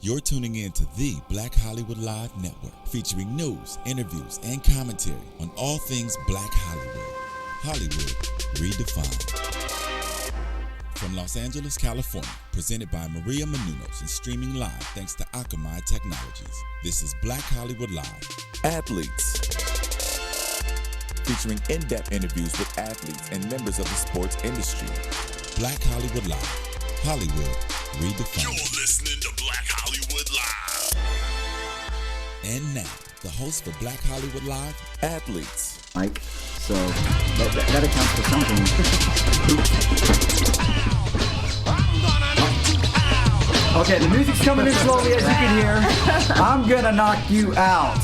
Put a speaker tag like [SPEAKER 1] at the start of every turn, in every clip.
[SPEAKER 1] You're tuning in to the Black Hollywood Live Network, featuring news, interviews, and commentary on all things Black Hollywood. Hollywood redefined. From Los Angeles, California, presented by Maria Menounos and streaming live thanks to Akamai Technologies. This is Black Hollywood Live. Athletes. Featuring in-depth interviews with athletes and members of the sports industry. Black Hollywood Live. Hollywood redefined.
[SPEAKER 2] You're listening to Black Hollywood Live.
[SPEAKER 1] And now, the host for Black Hollywood Live, Athletes.
[SPEAKER 3] Mike, so that accounts for something. Okay, the music's coming in slowly, as you can hear. I'm gonna knock you out.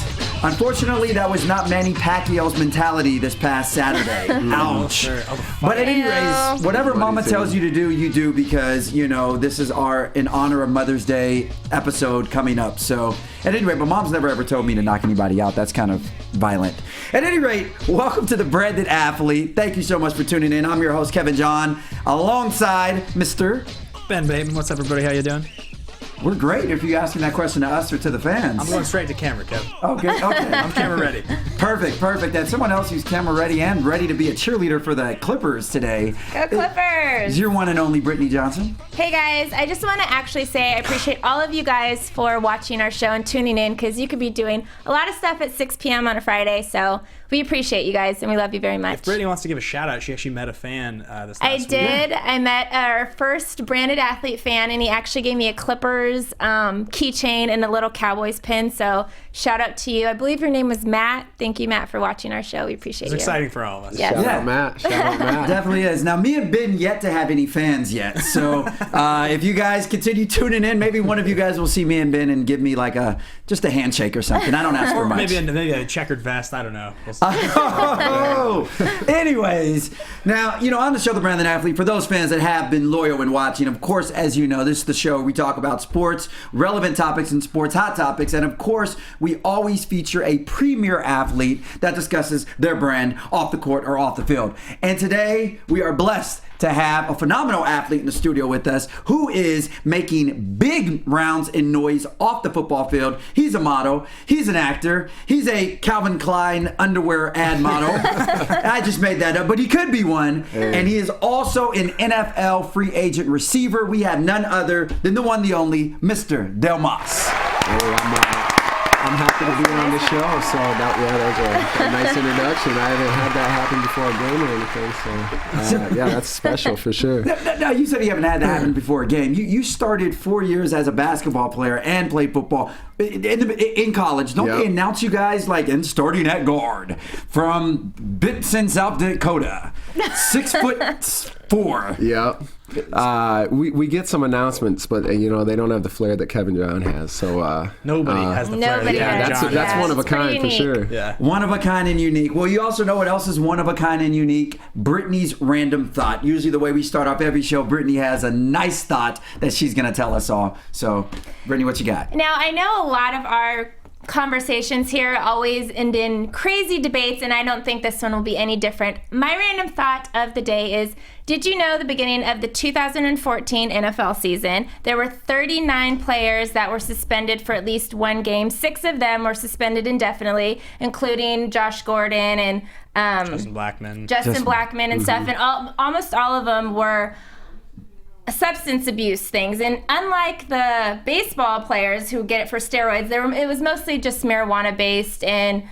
[SPEAKER 3] Unfortunately, that was not Manny Pacquiao's mentality this past Saturday. Ouch. But at any rate, whatever Mama tells you to do, you do, because, you know, this is our in honor of Mother's Day episode coming up. So, at any rate, my mom's never ever told me to knock anybody out. That's kind of violent. At any rate, welcome to the Branded Athlete. Thank you so much for tuning in. I'm your host, Kevin John, alongside Mr.
[SPEAKER 4] Ben Bateman. What's up, everybody? How you doing?
[SPEAKER 3] We're great. If you're asking that question to us or to the fans.
[SPEAKER 4] I'm going straight to camera, Kevin.
[SPEAKER 3] Okay.
[SPEAKER 4] I'm camera ready.
[SPEAKER 3] Perfect. And someone else who's camera ready and ready to be a cheerleader for the Clippers today.
[SPEAKER 5] Go Clippers!
[SPEAKER 3] Is your one and only Brittany Johnson.
[SPEAKER 5] Hey guys, I just want to actually say I appreciate all of you guys for watching our show and tuning in, because you could be doing a lot of stuff at 6 p.m. on a Friday, so we appreciate you guys and we love you very much.
[SPEAKER 4] If Brittany wants to give a shout out, she actually met a fan this last week.
[SPEAKER 5] I did. Yeah. I met our first Branded Athlete fan, and he actually gave me a Clippers keychain and a little Cowboys pin, so shout out to you. I believe your name was Matt. Thank you, Matt, for watching our show. We appreciate you.
[SPEAKER 4] It's exciting for all of us.
[SPEAKER 5] Yes.
[SPEAKER 6] Shout out Matt.
[SPEAKER 3] Definitely is. Now, me and Ben yet to have any fans yet, so if you guys continue tuning in, maybe one of you guys will see me and Ben and give me like just a handshake or something. I don't ask for much.
[SPEAKER 4] Maybe a checkered vest. I don't know.
[SPEAKER 3] Anyways, now, you know, on the show, The Branded Athlete, for those fans that have been loyal and watching, of course, as you know, this is the show where we talk about sports, relevant topics in sports, hot topics, and of course, we always feature a premier athlete that discusses their brand off the court or off the field. And today, we are blessed to have a phenomenal athlete in the studio with us who is making big rounds and noise off the football field. He's a model. He's an actor. He's a Calvin Klein underwear ad model. I just made that up, but he could be one. Hey. And he is also an NFL free agent receiver. We have none other than the one, the only, Mr. Delmas.
[SPEAKER 6] Hey, I'm happy to be on the show, so that was a nice introduction. I haven't had that happen before a game or anything, so yeah, that's special for sure.
[SPEAKER 3] Now, you said you haven't had that happen before a game. You started 4 years as a basketball player and played football in college. Don't they announce you guys like in starting at guard from Benson, South Dakota, 6'4"?
[SPEAKER 6] Yep. We get some announcements, but you know they don't have the flair that Kevin John has. So
[SPEAKER 4] nobody has the flair.
[SPEAKER 6] That's one of a kind for sure.
[SPEAKER 4] Yeah,
[SPEAKER 3] one of a kind and unique. Well, you also know what else is one of a kind and unique? Brittany's random thought. Usually, the way we start off every show, Brittany has a nice thought that she's going to tell us all. So, Brittany, what you got?
[SPEAKER 5] Now, I know a lot of our conversations here always end in crazy debates, and I don't think this one will be any different. My random thought of the day is, did you know the beginning of the 2014 NFL season, there were 39 players that were suspended for at least one game. 6 of them were suspended indefinitely, including Josh Gordon and
[SPEAKER 4] Justin Blackman
[SPEAKER 5] and stuff, and almost all of them were substance abuse things. And unlike the baseball players who get it for steroids, it was mostly just marijuana based, and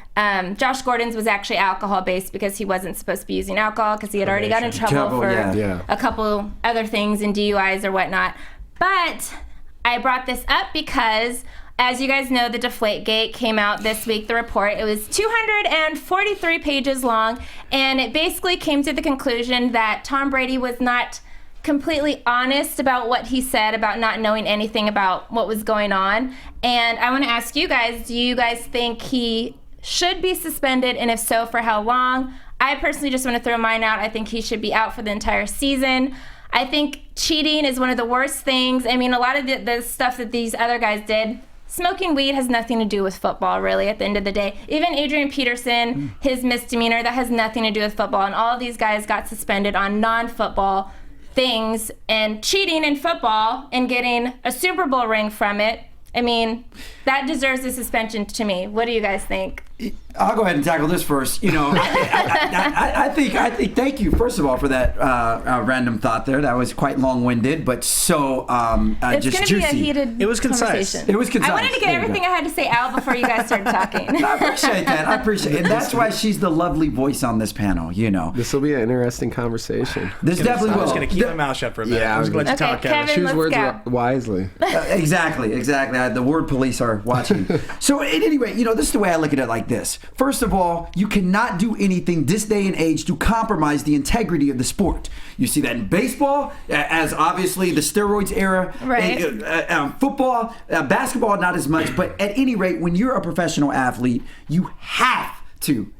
[SPEAKER 5] Josh Gordon's was actually alcohol based because he wasn't supposed to be using alcohol because he had already got in trouble for a couple other things and DUIs or whatnot. But I brought this up because, as you guys know, the Deflategate came out this week, the report. It was 243 pages long, and it basically came to the conclusion that Tom Brady was not completely honest about what he said about not knowing anything about what was going on. And I want to ask you guys, do you guys think he should be suspended, and if so, for how long? I personally just want to throw mine out. I think he should be out for the entire season. I think cheating is one of the worst things. I mean, a lot of the stuff that these other guys did, smoking weed has nothing to do with football, really, at the end of the day. Even Adrian Peterson, his misdemeanor, that has nothing to do with football. And all of these guys got suspended on non-football things, and cheating in football and getting a Super Bowl ring from it I mean, that deserves a suspension to me. What do you guys think?
[SPEAKER 3] I'll go ahead and tackle this first. I think. Thank you, first of all, for that random thought there. That was quite long-winded, but so
[SPEAKER 5] It's
[SPEAKER 3] just
[SPEAKER 5] going to
[SPEAKER 3] juicy.
[SPEAKER 5] be a heated
[SPEAKER 4] It was concise.
[SPEAKER 5] conversation.
[SPEAKER 3] It was concise.
[SPEAKER 5] I wanted to get
[SPEAKER 3] There you
[SPEAKER 5] everything
[SPEAKER 3] go.
[SPEAKER 5] I had to say out before you guys started talking.
[SPEAKER 3] I appreciate that. And that's why she's the lovely voice on this panel.
[SPEAKER 6] This will be an interesting conversation.
[SPEAKER 3] This definitely
[SPEAKER 4] I'm
[SPEAKER 3] will.
[SPEAKER 4] just going to keep my mouth shut for a minute.
[SPEAKER 6] Yeah,
[SPEAKER 4] I'm just going to let you
[SPEAKER 5] Okay,
[SPEAKER 4] talk, Kevin.
[SPEAKER 5] Kevin.
[SPEAKER 6] Choose
[SPEAKER 5] let's
[SPEAKER 6] words
[SPEAKER 5] go.
[SPEAKER 6] wisely.
[SPEAKER 3] Exactly. The word police are watching. So at any rate, this is the way I look at it like this. First of all, you cannot do anything this day and age to compromise the integrity of the sport. You see that in baseball, as obviously the steroids era.
[SPEAKER 5] Right.
[SPEAKER 3] Football, basketball, not as much. But at any rate, when you're a professional athlete, you have to,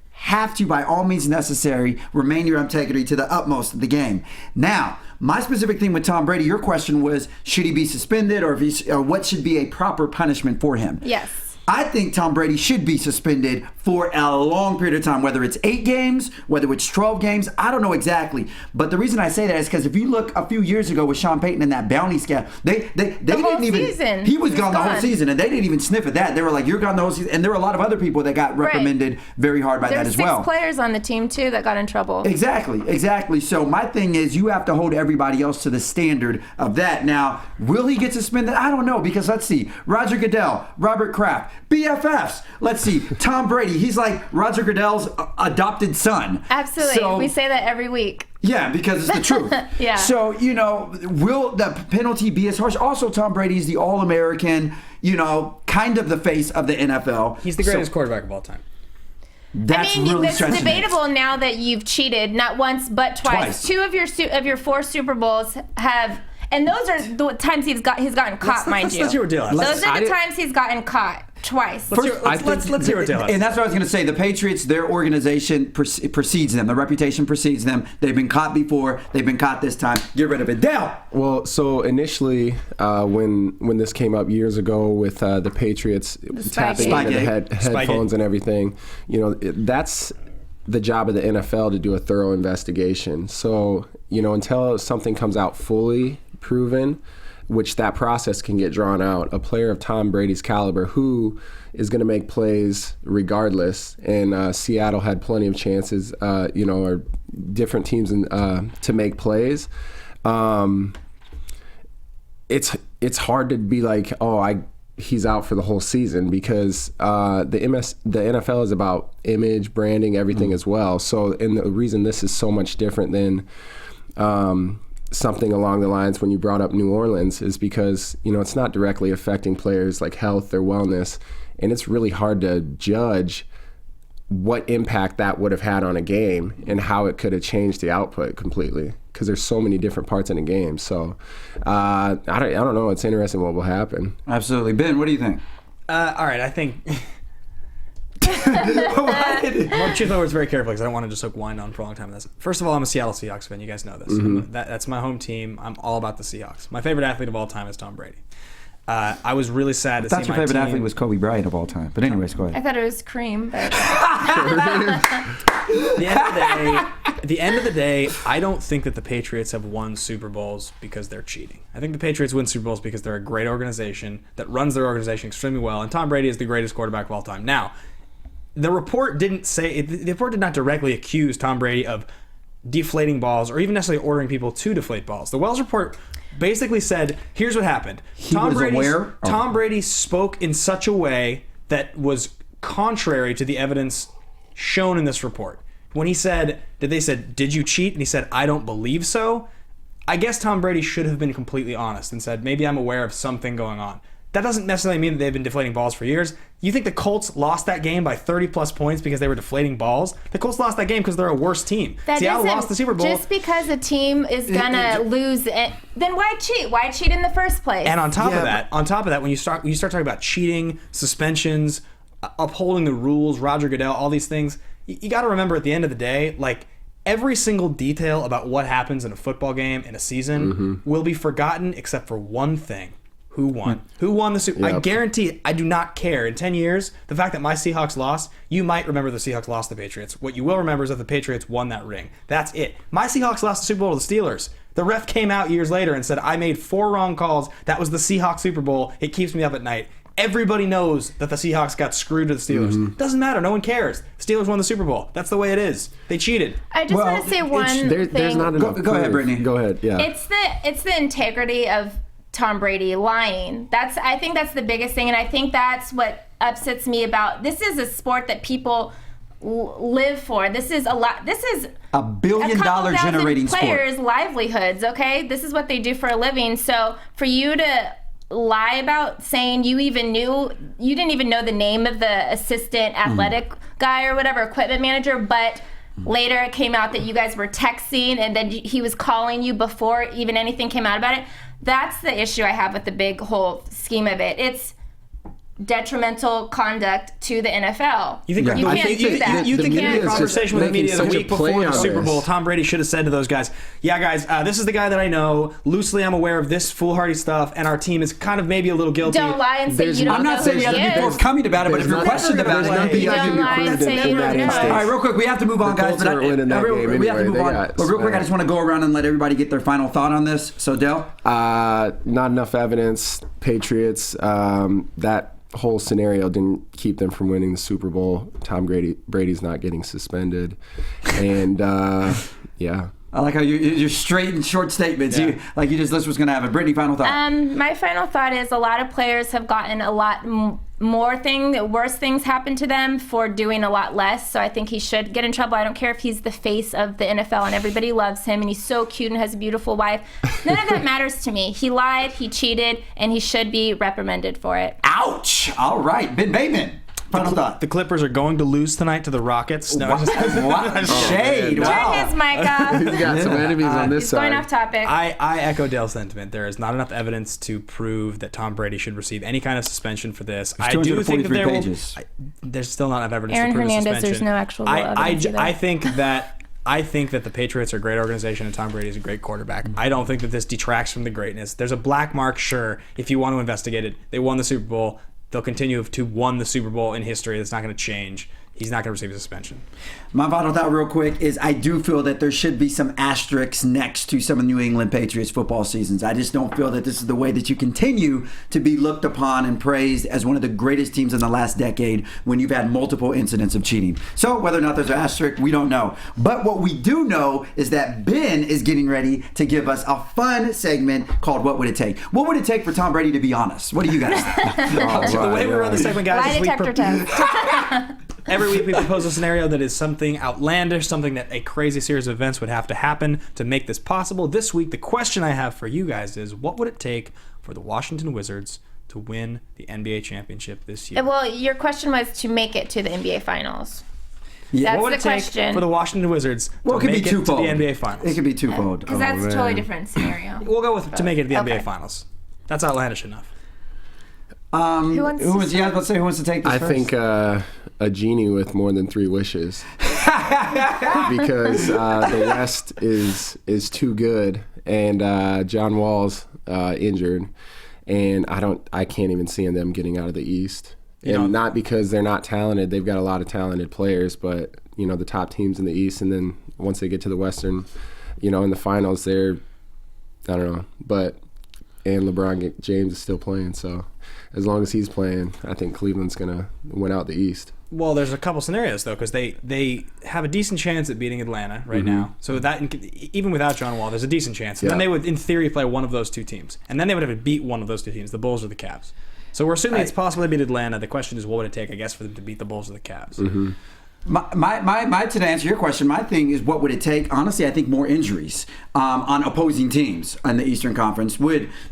[SPEAKER 3] by all means necessary, remain your integrity to the utmost of the game. Now, my specific thing with Tom Brady, your question was, should he be suspended or what should be a proper punishment for him?
[SPEAKER 5] Yes.
[SPEAKER 3] I think Tom Brady should be suspended for a long period of time, whether it's 8 games, whether it's 12 games. I don't know exactly. But the reason I say that is because if you look a few years ago with Sean Payton and that bounty scam, they didn't even.
[SPEAKER 5] Season.
[SPEAKER 3] He was gone the whole
[SPEAKER 5] gone.
[SPEAKER 3] season, and they didn't even sniff at that. They were like, "You're gone the whole season," and there were a lot of other people that got reprimanded very hard by that
[SPEAKER 5] There's
[SPEAKER 3] as
[SPEAKER 5] 6
[SPEAKER 3] well.
[SPEAKER 5] players on the team, too, that got in trouble.
[SPEAKER 3] Exactly. So my thing is, you have to hold everybody else to the standard of that. Now, will he get suspended? I don't know, because let's see, Roger Goodell, Robert Kraft, BFFs. Let's see, Tom Brady. He's like Roger Goodell's adopted son.
[SPEAKER 5] Absolutely.
[SPEAKER 3] So,
[SPEAKER 5] We say that every week.
[SPEAKER 3] yeah, because it's the truth.
[SPEAKER 5] Yeah.
[SPEAKER 3] So, will the penalty be as harsh? Also, Tom Brady is the All-American, kind of the face of the NFL.
[SPEAKER 4] He's the greatest quarterback of all time.
[SPEAKER 3] That's really
[SPEAKER 5] it's
[SPEAKER 3] stretching it.
[SPEAKER 5] debatable now that you've cheated not once but twice. 2 of your 4 Super Bowls have, and those are the times he's gotten caught, mind you.
[SPEAKER 4] Let's hear what deal.
[SPEAKER 5] Those are the times he's gotten caught twice.
[SPEAKER 4] Let's hear what deal.
[SPEAKER 3] And that's what I was going to say. The Patriots, their organization precedes them. The reputation precedes them. They've been caught before. They've been caught this time. Get rid of it. Down.
[SPEAKER 6] Well, so initially, when this came up years ago with the Patriots tapping into the headphones and everything, that's the job of the NFL to do a thorough investigation. So, until something comes out fully proven, which that process can get drawn out, a player of Tom Brady's caliber who is going to make plays regardless, and Seattle had plenty of chances, or different teams to make plays. It's hard to be like, he's out for the whole season, because the NFL is about image, branding, everything as well. So, and the reason this is so much different than something along the lines when you brought up New Orleans is because, it's not directly affecting players' like health or wellness, and it's really hard to judge what impact that would have had on a game and how it could have changed the output completely, because there's so many different parts in a game. So I don't know. It's interesting what will happen.
[SPEAKER 3] Absolutely. Ben, what do you think?
[SPEAKER 4] All right, I think. Well, choose my words very carefully, because I don't want to just wind on for a long time on this. First of all, I'm a Seattle Seahawks fan. You guys know this. That's my home team. I'm all about the Seahawks. My favorite athlete of all time is Tom Brady. I was really sad to see my team.
[SPEAKER 3] I thought your favorite athlete was Kobe Bryant of all time. But anyways, go
[SPEAKER 5] I
[SPEAKER 3] ahead.
[SPEAKER 5] thought it was Cream, but
[SPEAKER 4] The end of the day, I don't think that the Patriots have won Super Bowls because they're cheating. I think the Patriots win Super Bowls because they're a great organization that runs their organization extremely well, and Tom Brady is the greatest quarterback of all time. Now, the report did not directly accuse Tom Brady of deflating balls or even necessarily ordering people to deflate balls. The Wells report basically said, here's what happened. Tom Brady spoke in such a way that was contrary to the evidence shown in this report. When they said, did you cheat? And he said, I don't believe so. I guess Tom Brady should have been completely honest and said, maybe I'm aware of something going on. That doesn't necessarily mean that they've been deflating balls for years. You think the Colts lost that game by 30-plus points because they were deflating balls? The Colts lost that game because they're a worse team. Seattle lost the Super Bowl.
[SPEAKER 5] Just because a team is going to lose, then why cheat? Why cheat in the first place?
[SPEAKER 4] And on top of that, when you start talking about cheating, suspensions, upholding the rules, Roger Goodell, all these things, you got to remember at the end of the day, like, every single detail about what happens in a football game in a season will be forgotten except for one thing. Who won? Who won the Super Bowl? I guarantee I do not care. In 10 years, the fact that my Seahawks lost, you might remember the Seahawks lost the Patriots. What you will remember is that the Patriots won that ring. That's it. My Seahawks lost the Super Bowl to the Steelers. The ref came out years later and said, I made 4 wrong calls. That was the Seahawks Super Bowl. It keeps me up at night. Everybody knows that the Seahawks got screwed to the Steelers. Doesn't matter. No one cares. The Steelers won the Super Bowl. That's the way it is. They cheated.
[SPEAKER 5] I just want to say one thing.
[SPEAKER 6] There's not enough.
[SPEAKER 3] Go ahead, Brittany.
[SPEAKER 6] Go ahead. Yeah.
[SPEAKER 5] It's the integrity of Tom Brady lying. I think that's the biggest thing, and I think that's what upsets me about this. Is a sport that people live for. This is
[SPEAKER 3] a billion-dollar generating
[SPEAKER 5] players'
[SPEAKER 3] sport.
[SPEAKER 5] livelihoods. Okay, this is what they do for a living. So for you to lie about saying you didn't even know the name of the assistant athletic guy or whatever, equipment manager, but later it came out that you guys were texting and then he was calling you before even anything came out about it. That's the issue I have with the big whole scheme of it. It's detrimental conduct to the NFL.
[SPEAKER 4] You think
[SPEAKER 5] you can't do that?
[SPEAKER 4] You think in the conversation with the media the week before the Super Bowl, Tom Brady should have said to those guys, "Yeah, guys, this is the guy that I know. Loosely, I'm aware of this foolhardy stuff, and our team is kind of maybe a little guilty."
[SPEAKER 5] Don't lie and say you don't know.
[SPEAKER 3] I'm not saying you have to be forthcoming about it, but if you're questioned about it,
[SPEAKER 5] you don't lie and say you don't know.
[SPEAKER 3] All right, real quick, we have to move on, guys.
[SPEAKER 6] We have to move on.
[SPEAKER 3] But real quick, I just want to go around and let everybody get their final thought on this. So, Del?
[SPEAKER 6] Not enough evidence. Patriots, that whole scenario didn't keep them from winning the Super Bowl. Tom Brady's not getting suspended. And, yeah.
[SPEAKER 3] I like how you're straight and short statements.
[SPEAKER 4] Yeah.
[SPEAKER 3] You just list what's going to happen. Brittany, final thought.
[SPEAKER 5] My final thought is a lot of players have gotten a lot worse things happen to them for doing a lot less. So I think he should get in trouble. I don't care if he's the face of the NFL and everybody loves him and he's so cute and has a beautiful wife. None of that matters to me. He lied, he cheated, and he should be reprimanded for it.
[SPEAKER 3] Ouch! All right, Ben Bateman. Final thought.
[SPEAKER 4] The Clippers are going to lose tonight to the Rockets. No,
[SPEAKER 3] what? Shade. Wow.
[SPEAKER 5] Turn his mic off.
[SPEAKER 6] He's got some enemies on this
[SPEAKER 5] He's
[SPEAKER 6] side.
[SPEAKER 5] going off topic.
[SPEAKER 4] I echo Dale's sentiment. There is not enough evidence to prove that Tom Brady should receive any kind of suspension for this.
[SPEAKER 3] There's
[SPEAKER 4] I do think that there
[SPEAKER 3] pages.
[SPEAKER 4] there's still not enough evidence
[SPEAKER 5] Aaron
[SPEAKER 4] to prove
[SPEAKER 5] Hernandez,
[SPEAKER 4] a suspension.
[SPEAKER 5] there's no actual evidence either.
[SPEAKER 4] I think that the Patriots are a great organization and Tom Brady is a great quarterback. I don't think that this detracts from the greatness. There's a black mark, sure, if you want to investigate it. They won the Super Bowl. They'll continue to won the Super Bowl in history. That's not going to change. He's not going to receive a suspension.
[SPEAKER 3] My final thought real quick is I do feel that there should be some asterisks next to some of New England Patriots football seasons. I just don't feel that this is the way that you continue to be looked upon and praised as one of the greatest teams in the last decade when you've had multiple incidents of cheating. So whether or not there's an asterisk, we don't know. But what we do know is that Ben is getting ready to give us a fun segment called What Would It Take? What would it take for Tom Brady to be honest? What do you guys think?
[SPEAKER 4] The way we run the segment, guys,
[SPEAKER 5] Lie
[SPEAKER 4] is
[SPEAKER 5] detector test.
[SPEAKER 4] every week we propose a scenario that is something outlandish, something that a crazy series of events would have to happen to make this possible. This week, the question I have for you guys is, what would it take for the Washington Wizards to win the NBA championship this year?
[SPEAKER 5] Well, your question was to make it to the NBA Finals.
[SPEAKER 3] Yeah.
[SPEAKER 5] That's
[SPEAKER 4] What would
[SPEAKER 5] the
[SPEAKER 4] it take
[SPEAKER 5] question.
[SPEAKER 4] for the Washington Wizards
[SPEAKER 3] Well,
[SPEAKER 4] to
[SPEAKER 3] it could
[SPEAKER 4] make
[SPEAKER 3] be
[SPEAKER 4] it to the
[SPEAKER 3] twofold.
[SPEAKER 4] NBA Finals?
[SPEAKER 3] It could be twofold.
[SPEAKER 5] Because that's a totally different scenario.
[SPEAKER 4] We'll go with to make it to the
[SPEAKER 5] Okay.
[SPEAKER 4] NBA Finals. That's outlandish enough.
[SPEAKER 5] Who wants to
[SPEAKER 3] was, yeah, I was about to say, who wants to take this
[SPEAKER 6] I
[SPEAKER 3] first?
[SPEAKER 6] think a genie with more than 3 wishes. Because the West is too good, and John Wall's injured, and I can't even see them getting out of the East. And not because they're not talented; they've got a lot of talented players, but the top teams in the East, and then once they get to the Western, in the finals, they're I don't know, and LeBron James is still playing, so as long as he's playing, I think Cleveland's gonna win out the East.
[SPEAKER 4] Well, there's a couple scenarios though, because they have a decent chance at beating Atlanta right now. So that even without John Wall, there's a decent chance. And then they would, in theory, play one of those two teams, and then they would have to beat one of those two teams, the Bulls or the Cavs. So we're assuming it's possible they beat Atlanta. The question is, what would it take, I guess, for them to beat the Bulls or the Cavs?
[SPEAKER 3] To answer your question, my thing is what would it take? Honestly, I think more injuries on opposing teams in the Eastern Conference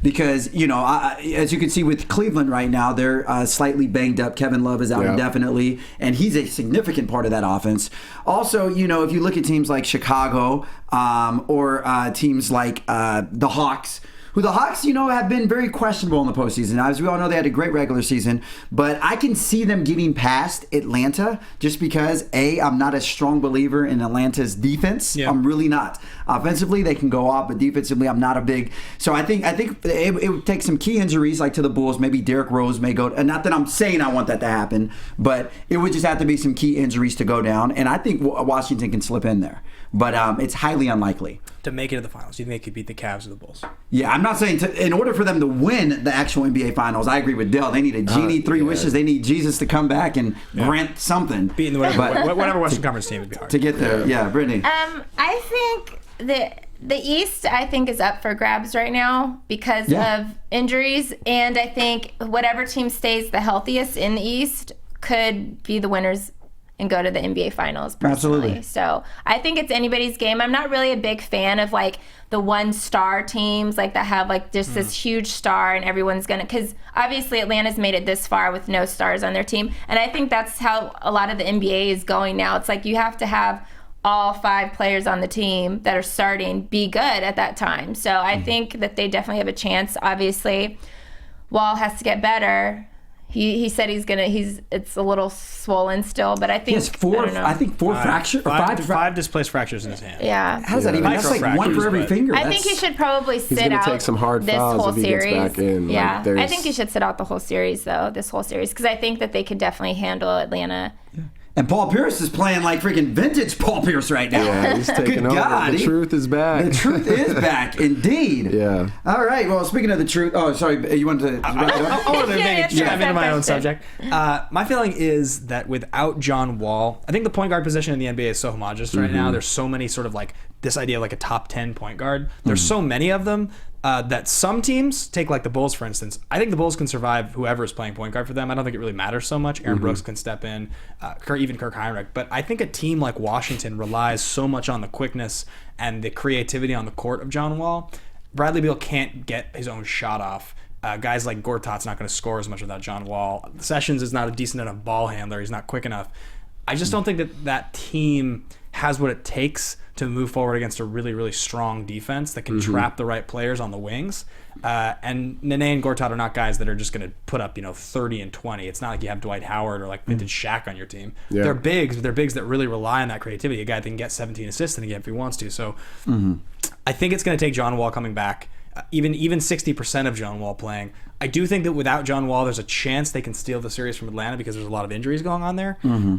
[SPEAKER 3] because as you can see with Cleveland right now, they're slightly banged up. Kevin Love is out indefinitely, and he's a significant part of that offense. Also, if you look at teams like Chicago or teams like the Hawks. Who the Hawks, have been very questionable in the postseason. As we all know, they had a great regular season, but I can see them getting past Atlanta just because, I'm not a strong believer in Atlanta's defense. Yeah. I'm really not. Offensively, they can go off, but defensively, I'm not a big. So I think it would take some key injuries, like to the Bulls. Maybe Derrick Rose may go. And not that I'm saying I want that to happen, but it would just have to be some key injuries to go down. And I think Washington can slip in there, but it's highly unlikely.
[SPEAKER 4] to make it to the finals? Do you think they could beat the Cavs or the Bulls?
[SPEAKER 3] Yeah, I'm not saying in order for them to win the actual NBA Finals, I agree with Dell. They need a genie, three wishes. They need Jesus to come back and grant something.
[SPEAKER 4] Beating whatever Western Conference team would be hard.
[SPEAKER 3] To get there. Yeah, Brittany.
[SPEAKER 5] I think the East, I think, is up for grabs right now because of injuries. And I think whatever team stays the healthiest in the East could be the winners and go to the NBA Finals personally.
[SPEAKER 3] Absolutely.
[SPEAKER 5] So I think it's anybody's game. I'm not really a big fan of like the one-star teams like that have like just this huge star and everyone's gonna, because obviously Atlanta's made it this far with no stars on their team, and I think that's how a lot of the NBA is going now. It's like you have to have all 5 players on the team that are starting be good at that time. So I think that they definitely have a chance. Obviously, Wall has to get better. He said it's a little swollen still, but I think
[SPEAKER 3] he has 4 fractures, or
[SPEAKER 4] 5 displaced fractures in his hand.
[SPEAKER 5] Yeah.
[SPEAKER 3] How does that even? That's like one for every finger.
[SPEAKER 5] I think he should probably sit out
[SPEAKER 6] take some hard
[SPEAKER 5] this
[SPEAKER 6] fouls
[SPEAKER 5] whole
[SPEAKER 6] if he
[SPEAKER 5] series.
[SPEAKER 6] Gets back in.
[SPEAKER 5] Yeah, I think he should sit out the whole series though. This whole series, because I think that they could definitely handle Atlanta.
[SPEAKER 3] Yeah. And Paul Pierce is playing like freaking vintage Paul Pierce right now.
[SPEAKER 6] Yeah, he's taking over.
[SPEAKER 3] God,
[SPEAKER 6] the truth is back.
[SPEAKER 3] The truth is back, indeed.
[SPEAKER 6] Yeah.
[SPEAKER 3] All right. Well, speaking of the truth, sorry, you wanted to.
[SPEAKER 4] I want to dive into my own subject. My feeling is that without John Wall, I think the point guard position in the NBA is so homogenous right now. There's so many sort of like this idea of like a top 10 point guard. There's so many of them. That some teams, take like the Bulls for instance, I think the Bulls can survive whoever is playing point guard for them. I don't think it really matters so much. Aaron Brooks can step in, even Kirk Heinrich. But I think a team like Washington relies so much on the quickness and the creativity on the court of John Wall. Bradley Beal can't get his own shot off. Guys like Gortat's not going to score as much without John Wall. Sessions is not a decent enough ball handler. He's not quick enough. I just don't think that team has what it takes to move forward against a really, really strong defense that can trap the right players on the wings. And Nene and Gortat are not guys that are just going to put up 30 and 20. It's not like you have Dwight Howard or like vintage Shaq on your team. Yeah. They're bigs, but they're bigs that really rely on that creativity. A guy that can get 17 assists in a game if he wants to. So I think it's going to take John Wall coming back. Even 60% of John Wall playing. I do think that without John Wall, there's a chance they can steal the series from Atlanta because there's a lot of injuries going on there.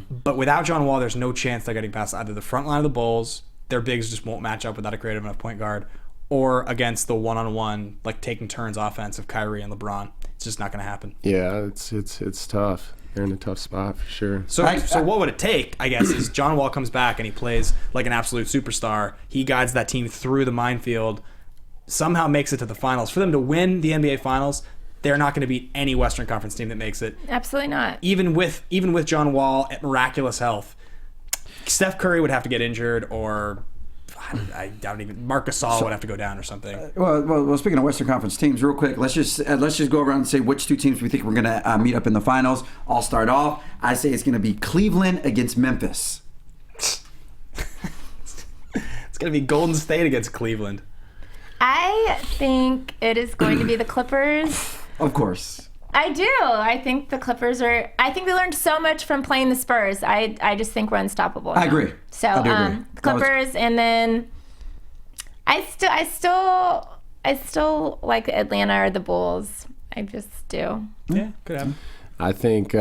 [SPEAKER 4] But without John Wall, there's no chance they're getting past either the front line of the Bulls. Their bigs just won't match up without a creative enough point guard, or against the one-on-one, like taking turns offense of Kyrie and LeBron. It's just not going to happen.
[SPEAKER 6] Yeah, it's tough. They're in a tough spot for sure.
[SPEAKER 4] So what would it take, I guess, is John Wall comes back and he plays like an absolute superstar. He guides that team through the minefield, somehow makes it to the finals. For them to win the NBA Finals, they're not going to beat any Western Conference team that makes it.
[SPEAKER 5] Absolutely not.
[SPEAKER 4] Even with John Wall at miraculous health, Steph Curry would have to get injured, or I doubt even Marc Gasol would have to go down or something.
[SPEAKER 3] Well, speaking of Western Conference teams, real quick, let's just go around and say which 2 teams we think we're going to meet up in the finals. I'll start off. I say it's going to be Cleveland against Memphis.
[SPEAKER 4] It's going to be Golden State against Cleveland.
[SPEAKER 5] I think it is going to be the Clippers.
[SPEAKER 3] Of course.
[SPEAKER 5] I do. I think the Clippers are. I think we learned so much from playing the Spurs. I just think we're unstoppable now.
[SPEAKER 3] I agree.
[SPEAKER 5] So
[SPEAKER 3] agree.
[SPEAKER 5] Clippers, and then I still like Atlanta or the Bulls. I just do.
[SPEAKER 4] Yeah, could happen.
[SPEAKER 6] I think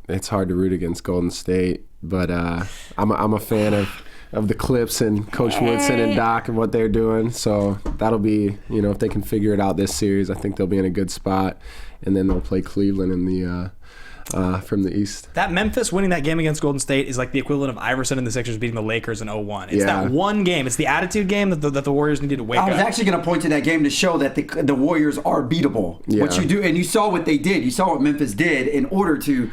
[SPEAKER 6] it's hard to root against Golden State, but I'm a fan of the Clips and Coach Woodson and Doc and what they're doing. So that'll be, if they can figure it out this series, I think they'll be in a good spot. And then they'll play Cleveland in the from the East.
[SPEAKER 4] That Memphis winning that game against Golden State is like the equivalent of Iverson and the Sixers beating the Lakers in 01. It's that one game. It's the attitude game that the Warriors needed to wake up.
[SPEAKER 3] I was actually going to point to that game to show that the Warriors are beatable. Yeah. What you do, and you saw what they did. You saw what Memphis did in order to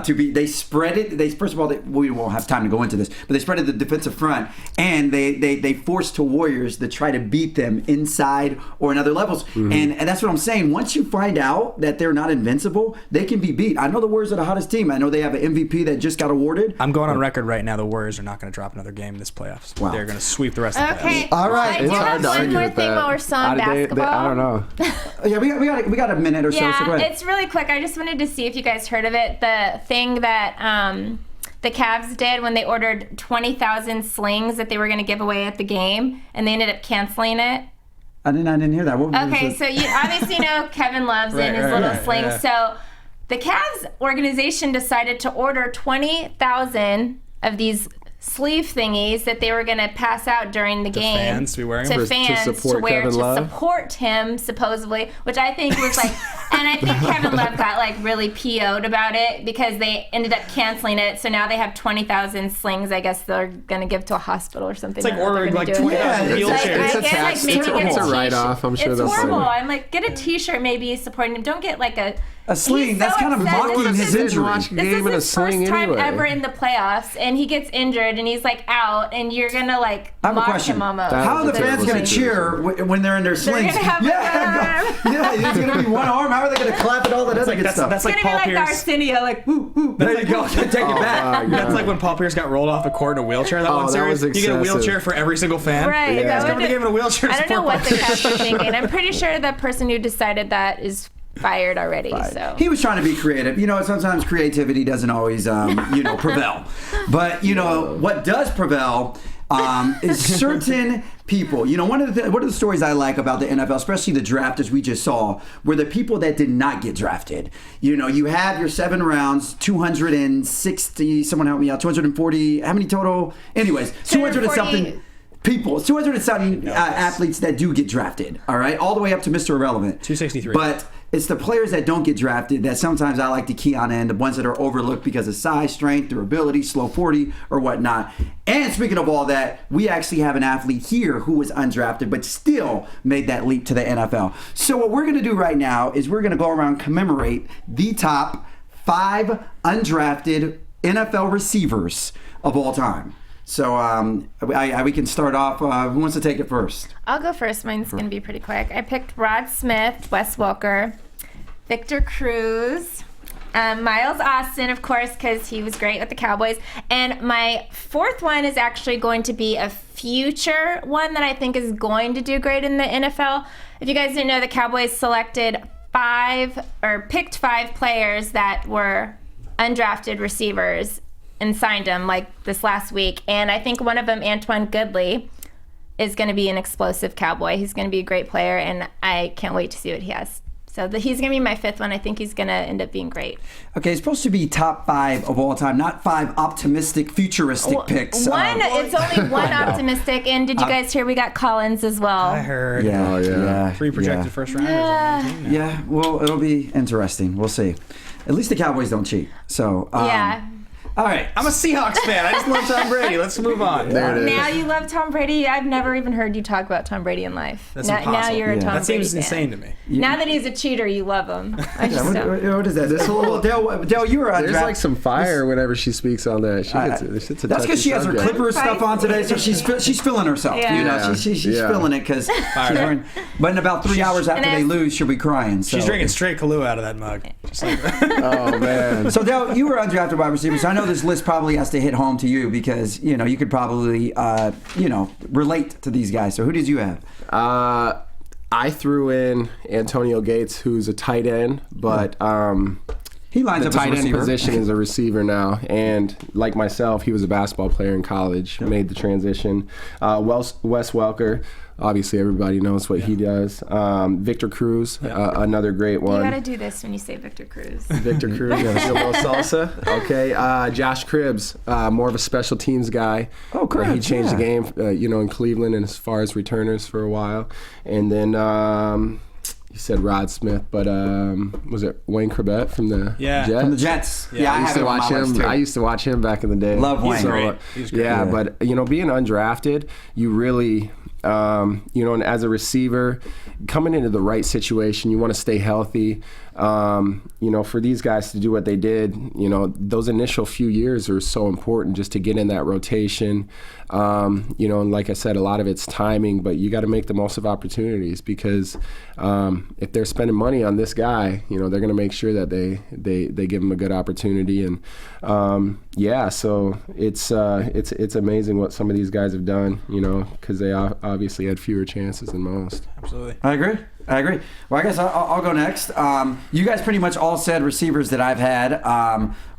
[SPEAKER 3] be. They spread it. First of all, we won't have time to go into this, but they spreaded the defensive front, and they forced the Warriors to try to beat them inside or in other levels. And that's what I'm saying. Once you find out that they're not invincible, they can be beat. I know the Warriors are the hottest team. I know they have an MVP that just got awarded.
[SPEAKER 4] I'm going on record right now. The Warriors are not going to drop another game in this playoffs. Wow. They're going to sweep the rest of the playoffs.
[SPEAKER 3] All right.
[SPEAKER 5] It's hard to argue with that. One more thing while we're still on basketball.
[SPEAKER 6] I don't know.
[SPEAKER 3] Yeah, we got a minute or so.
[SPEAKER 5] Yeah,
[SPEAKER 3] so go ahead.
[SPEAKER 5] It's really quick. I just wanted to see if you guys heard of it. The thing that the Cavs did when they ordered 20,000 slings that they were going to give away at the game, and they ended up canceling it.
[SPEAKER 3] I didn't hear that.
[SPEAKER 5] Okay, so you obviously know Kevin loves it and his little slings. Yeah. So the Cavs organization decided to order 20,000 of these sleeve thingies that they were going to pass out during the game
[SPEAKER 4] fans to be wearing
[SPEAKER 5] to
[SPEAKER 4] them?
[SPEAKER 5] fans
[SPEAKER 6] To support
[SPEAKER 5] to wear
[SPEAKER 6] Kevin
[SPEAKER 5] to
[SPEAKER 6] Love?
[SPEAKER 5] support him supposedly, which I think was like, and I think Kevin Love got like really PO'd about it because they ended up canceling it. So now they have 20,000 slings. I guess they're going to give to a hospital or something.
[SPEAKER 4] It's like ordering like 20,000 wheelchairs.
[SPEAKER 6] It's a write-off. I'm sure
[SPEAKER 5] it's
[SPEAKER 6] they'll
[SPEAKER 5] horrible.
[SPEAKER 6] say.
[SPEAKER 5] I'm like, get a T-shirt maybe supporting him. Don't get like a
[SPEAKER 3] sling.
[SPEAKER 5] He's
[SPEAKER 3] That's
[SPEAKER 5] so
[SPEAKER 3] kind of
[SPEAKER 5] upset.
[SPEAKER 3] mocking
[SPEAKER 5] This is
[SPEAKER 3] his injury.
[SPEAKER 6] Watch
[SPEAKER 5] This
[SPEAKER 6] game
[SPEAKER 5] is
[SPEAKER 6] in a
[SPEAKER 5] his
[SPEAKER 6] sling
[SPEAKER 5] first time
[SPEAKER 6] anyway.
[SPEAKER 5] ever in the playoffs, and he gets injured, and he's like out, and you're gonna like
[SPEAKER 3] I have a
[SPEAKER 5] mock
[SPEAKER 3] question.
[SPEAKER 5] him almost.
[SPEAKER 6] That
[SPEAKER 3] How are the
[SPEAKER 6] was a
[SPEAKER 3] fans
[SPEAKER 6] terrible
[SPEAKER 3] going to cheer when they're in their slings?
[SPEAKER 5] gonna have
[SPEAKER 3] yeah, it's going to be one arm. How are they going to clap at all that other good stuff?
[SPEAKER 4] That's
[SPEAKER 5] It's
[SPEAKER 4] like
[SPEAKER 5] gonna
[SPEAKER 4] Paul
[SPEAKER 5] be like
[SPEAKER 4] Pierce.
[SPEAKER 5] Arsenio, like woo woo.
[SPEAKER 3] There you go. Take it back.
[SPEAKER 4] That's like when Paul Pierce got rolled off the court in a wheelchair. That one
[SPEAKER 6] that
[SPEAKER 4] series.
[SPEAKER 6] was
[SPEAKER 4] You get a
[SPEAKER 6] excessive.
[SPEAKER 4] wheelchair for every single fan.
[SPEAKER 5] Right.
[SPEAKER 6] Yeah.
[SPEAKER 5] that
[SPEAKER 4] He's coming
[SPEAKER 5] would-
[SPEAKER 4] to the game in a wheelchair. To
[SPEAKER 5] I don't know
[SPEAKER 4] support
[SPEAKER 5] what the
[SPEAKER 4] Paul
[SPEAKER 5] Cavs are thinking. I'm pretty sure the person who decided that is fired already. So
[SPEAKER 3] He was trying to be creative. Sometimes creativity doesn't always, prevail. But, what does prevail is certain people. One of the stories I like about the NFL, especially the draft as we just saw, were the people that did not get drafted. You have your 7 rounds, 260, someone help me out, 240, how many total? Anyways, 200 and something. People, 200 and something athletes that do get drafted, all right? All the way up to Mr. Irrelevant.
[SPEAKER 4] 263.
[SPEAKER 3] But it's the players that don't get drafted that sometimes I like to key on in, the ones that are overlooked because of size, strength, durability, slow 40, or whatnot. And speaking of all that, we actually have an athlete here who was undrafted but still made that leap to the NFL. So what we're going to do right now is we're going to go around and commemorate the top 5 undrafted NFL receivers of all time. So we can start off. Who wants to take it first?
[SPEAKER 5] I'll go first. Mine's going to be pretty quick. I picked Rod Smith, Wes Welker, Victor Cruz, Miles Austin, of course, because he was great with the Cowboys. And my 4th one is actually going to be a future one that I think is going to do great in the NFL. If you guys didn't know, the Cowboys picked 5 players that were undrafted receivers and signed him like this last week. And I think one of them, Antoine Goodley, is going to be an explosive Cowboy. He's going to be a great player, and I can't wait to see what he has. So he's going to be my 5th one. I think he's going to end up being great.
[SPEAKER 3] Okay, it's supposed to be top 5 of all time, not 5 optimistic, futuristic picks.
[SPEAKER 5] It's only one optimistic. And did you guys hear we got Collins as well?
[SPEAKER 4] I heard.
[SPEAKER 3] Yeah, yeah.
[SPEAKER 4] 3 projected first rounders.
[SPEAKER 3] Yeah, well, it'll be interesting. We'll see. At least the Cowboys don't cheat. So
[SPEAKER 5] Yeah.
[SPEAKER 3] All right.
[SPEAKER 4] I'm a Seahawks fan. I just love Tom Brady. Let's move on.
[SPEAKER 6] There it is.
[SPEAKER 5] Now you love Tom Brady. I've never even heard you talk about Tom Brady in life.
[SPEAKER 4] That's
[SPEAKER 5] now
[SPEAKER 4] impossible.
[SPEAKER 5] you're a Tom
[SPEAKER 4] That
[SPEAKER 5] Brady
[SPEAKER 4] seems
[SPEAKER 5] fan.
[SPEAKER 4] insane to me.
[SPEAKER 5] Now that he's a cheater, you love him. I just
[SPEAKER 3] Yeah,
[SPEAKER 5] don't.
[SPEAKER 3] what is that? This well, Dale, you were
[SPEAKER 6] There's like some fire whenever she speaks on that. It's a
[SPEAKER 3] that's because she has her
[SPEAKER 6] touchy
[SPEAKER 3] Clippers stuff on today, so she's feeling herself.
[SPEAKER 5] Yeah.
[SPEAKER 3] She's
[SPEAKER 6] Yeah.
[SPEAKER 3] feeling it because she's wearing. But in about 3 hours after
[SPEAKER 5] and
[SPEAKER 3] they
[SPEAKER 5] as-
[SPEAKER 3] lose, she'll be crying. So.
[SPEAKER 4] She's drinking straight Kahlua out of that mug. Just like
[SPEAKER 6] Oh man.
[SPEAKER 3] So Dale, you were undrafted wide receiver, so I know this list probably has to hit home to you because you could probably relate to these guys. So who did you have?
[SPEAKER 6] I threw in Antonio Gates, who's a tight end, but
[SPEAKER 3] He lines
[SPEAKER 6] the
[SPEAKER 3] up as a
[SPEAKER 6] tight end
[SPEAKER 3] receiver.
[SPEAKER 6] position is a receiver now. And like myself, he was a basketball player in college, made the transition. Wes Welker, obviously everybody knows what he does. Victor Cruz, another great one.
[SPEAKER 5] You gotta do this when you say Victor Cruz.
[SPEAKER 6] Victor Cruz, a little salsa. Okay, Josh Cribbs, more of a special teams guy.
[SPEAKER 3] Oh, Cribbs,
[SPEAKER 6] He changed
[SPEAKER 3] yeah.
[SPEAKER 6] the game, in Cleveland and as far as returners for a while. And then you said Rod Smith, but was it Wayne Corbett from the Jets?
[SPEAKER 3] From the Jets. Yeah, I
[SPEAKER 6] I used
[SPEAKER 3] have
[SPEAKER 6] to
[SPEAKER 3] it on
[SPEAKER 6] watch
[SPEAKER 3] my list,
[SPEAKER 6] him.
[SPEAKER 3] too.
[SPEAKER 6] I used to watch him back in the day.
[SPEAKER 3] Love Wayne.
[SPEAKER 4] He's great. He's great.
[SPEAKER 6] Yeah,
[SPEAKER 3] Yeah.
[SPEAKER 6] but being undrafted, you really, and as a receiver, coming into the right situation, you want to stay healthy. For these guys to do what they did, those initial few years are so important just to get in that rotation. And like I said, a lot of it's timing, but you got to make the most of opportunities because if they're spending money on this guy, they're going to make sure that they give him a good opportunity. And so it's amazing what some of these guys have done, because they obviously had fewer chances than most.
[SPEAKER 4] absolutely.
[SPEAKER 3] I agree. Well, I guess I'll go next. You guys pretty much all said receivers that I've had.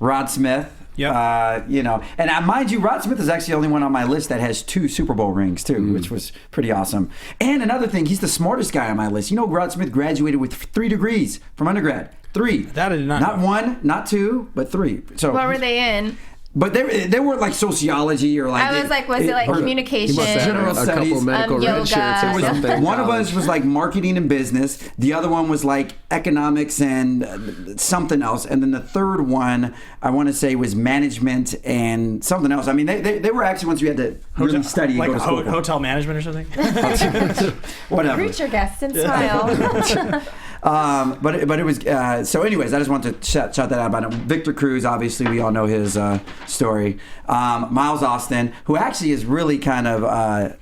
[SPEAKER 3] Rod Smith.
[SPEAKER 4] Yep.
[SPEAKER 3] And mind you, Rod Smith is actually the only one on my list that has 2 Super Bowl rings too, which was pretty awesome. And another thing, he's the smartest guy on my list. Rod Smith graduated with 3 degrees from undergrad. 3.
[SPEAKER 4] That I did not
[SPEAKER 3] Not
[SPEAKER 4] know.
[SPEAKER 3] 1, not 2, but 3. So
[SPEAKER 5] What were they in?
[SPEAKER 3] But they weren't like sociology or like.
[SPEAKER 5] I was like, was it like communication?
[SPEAKER 3] General
[SPEAKER 6] a
[SPEAKER 3] studies,
[SPEAKER 6] couple medical red
[SPEAKER 5] yoga.
[SPEAKER 6] shirts or something.
[SPEAKER 3] One of us was like marketing and business. The other one was like economics and something else. And then the third one, I want to say, was management and something else. I mean, they were actually ones we had to really study
[SPEAKER 4] like
[SPEAKER 3] and go to school.
[SPEAKER 4] hotel management or something.
[SPEAKER 3] Whatever.
[SPEAKER 5] Greet your guests and smile.
[SPEAKER 3] But it was so. Anyways, I just wanted to shout that out about him. Victor Cruz, obviously, we all know his story. Miles Austin, who actually has really kind of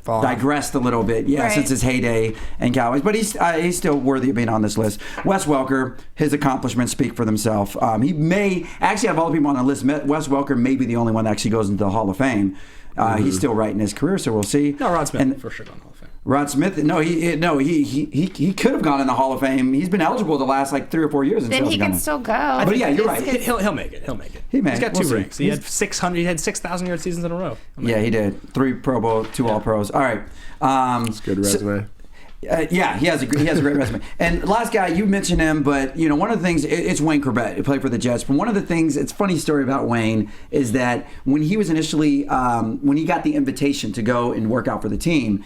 [SPEAKER 3] digressed a little bit, since his heyday in Cowboys, but he's still worthy of being on this list. Wes Welker, his accomplishments speak for themselves. He may actually have all the people on the list. Wes Welker may be the only one that actually goes into the Hall of Fame. He's still right in his career, so we'll see.
[SPEAKER 4] No, Rod Smith for sure going to Hall of Fame.
[SPEAKER 3] Rod Smith, he could have gone in the Hall of Fame. He's been eligible the last like 3 or 4 years.
[SPEAKER 5] Then he can still go.
[SPEAKER 3] But yeah, you're right.
[SPEAKER 4] He'll make it.
[SPEAKER 3] He may.
[SPEAKER 4] He's got 2 rings. He had 600. He had 6,000-yard seasons in a row.
[SPEAKER 3] Yeah, he did. 3 Pro Bowl, 2 All Pros. All right.
[SPEAKER 6] That's a good resume.
[SPEAKER 3] Yeah, he has a great resume. And last guy, you mentioned him, but one of the things, it's Wayne Corbett. He played for the Jets. But one of the things, it's a funny story about Wayne is that when he was initially, when he got the invitation to go and work out for the team,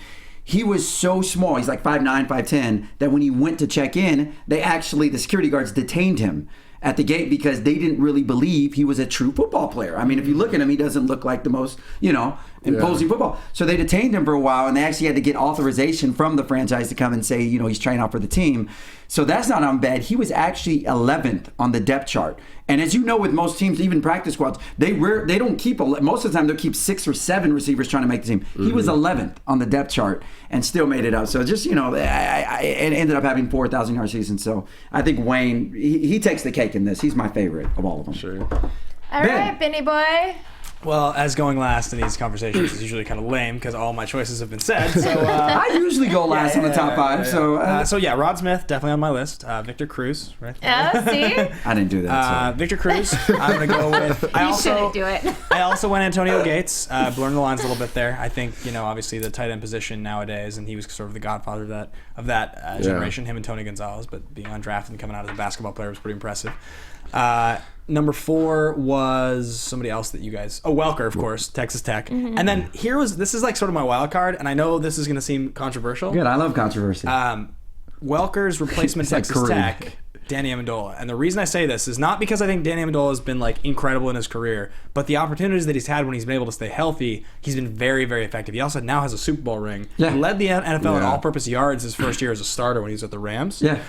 [SPEAKER 3] he was so small. He's like 5'9", 5'10", that when he went to check in, the security guards detained him at the gate because they didn't really believe he was a true football player. I mean, if you look at him, he doesn't look like the most, imposing football. So they detained him for a while, and they actually had to get authorization from the franchise to come and say, he's trying out for the team. So that's not on bad. He was actually 11th on the depth chart. And as you know, with most teams, even practice squads, they don't keep, most of the time they'll keep 6 or 7 receivers trying to make the team. He was 11th on the depth chart and still made it up. So just, it ended up having 4,000-yard season. So I think Wayne, he takes the cake in this. He's my favorite of all of them.
[SPEAKER 6] Sure.
[SPEAKER 5] All right, Benny boy.
[SPEAKER 4] Well, as going last in these conversations is usually kind of lame because all my choices have been said. So
[SPEAKER 3] I usually go last on the top 5. So
[SPEAKER 4] Rod Smith definitely on my list. Victor Cruz, right?
[SPEAKER 5] See?
[SPEAKER 3] I didn't do that.
[SPEAKER 4] Victor Cruz. I'm gonna go with.
[SPEAKER 5] You shouldn't do it.
[SPEAKER 4] I also went Antonio Gates. Blurring the lines a little bit there. I think obviously the tight end position nowadays, and he was sort of the godfather of that generation. Him and Tony Gonzalez, but being undrafted and coming out as a basketball player was pretty impressive. Number 4 was somebody else that you guys... Oh, Welker, of course, Texas Tech. Mm-hmm. And then this is like sort of my wild card, and I know this is going to seem controversial.
[SPEAKER 3] Good, I love controversy.
[SPEAKER 4] Welker's replacement Texas Tech, Danny Amendola. And the reason I say this is not because I think Danny Amendola has been like incredible in his career, but the opportunities that he's had when he's been able to stay healthy, he's been very, very effective. He also now has a Super Bowl ring. Yeah. He led the NFL in all-purpose yards his first year as a starter when he was at the Rams.
[SPEAKER 3] Yeah.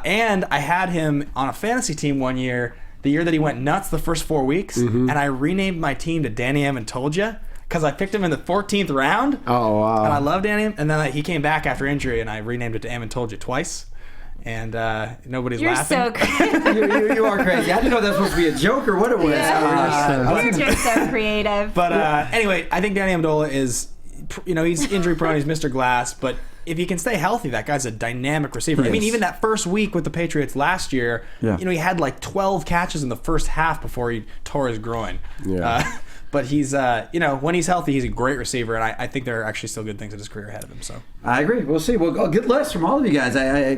[SPEAKER 4] And I had him on a fantasy team one year, the year that he went nuts the first 4 weeks, and I renamed my team to Danny Amendola because I picked him in the 14th round.
[SPEAKER 6] Oh, wow.
[SPEAKER 4] And I love Danny. And then he came back after injury, and I renamed it to Amendola twice. And nobody's laughing.
[SPEAKER 5] You're so crazy.
[SPEAKER 3] you are crazy. I didn't know that was supposed to be a joke or what it was.
[SPEAKER 5] You're just so creative.
[SPEAKER 4] But anyway, I think Danny Amendola is, he's injury prone. He's Mr. Glass, but if he can stay healthy, that guy's a dynamic receiver. I mean, even that first week with the Patriots last year, he had like 12 catches in the first half before he tore his groin. Yeah. But he's, when he's healthy, he's a great receiver, and I think there are actually still good things in his career ahead of him. So
[SPEAKER 3] I agree. We'll see. Well, good list from all of you guys.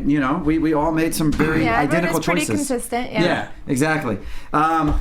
[SPEAKER 3] We all made some very identical choices.
[SPEAKER 5] Pretty consistent.
[SPEAKER 3] Yeah, exactly. When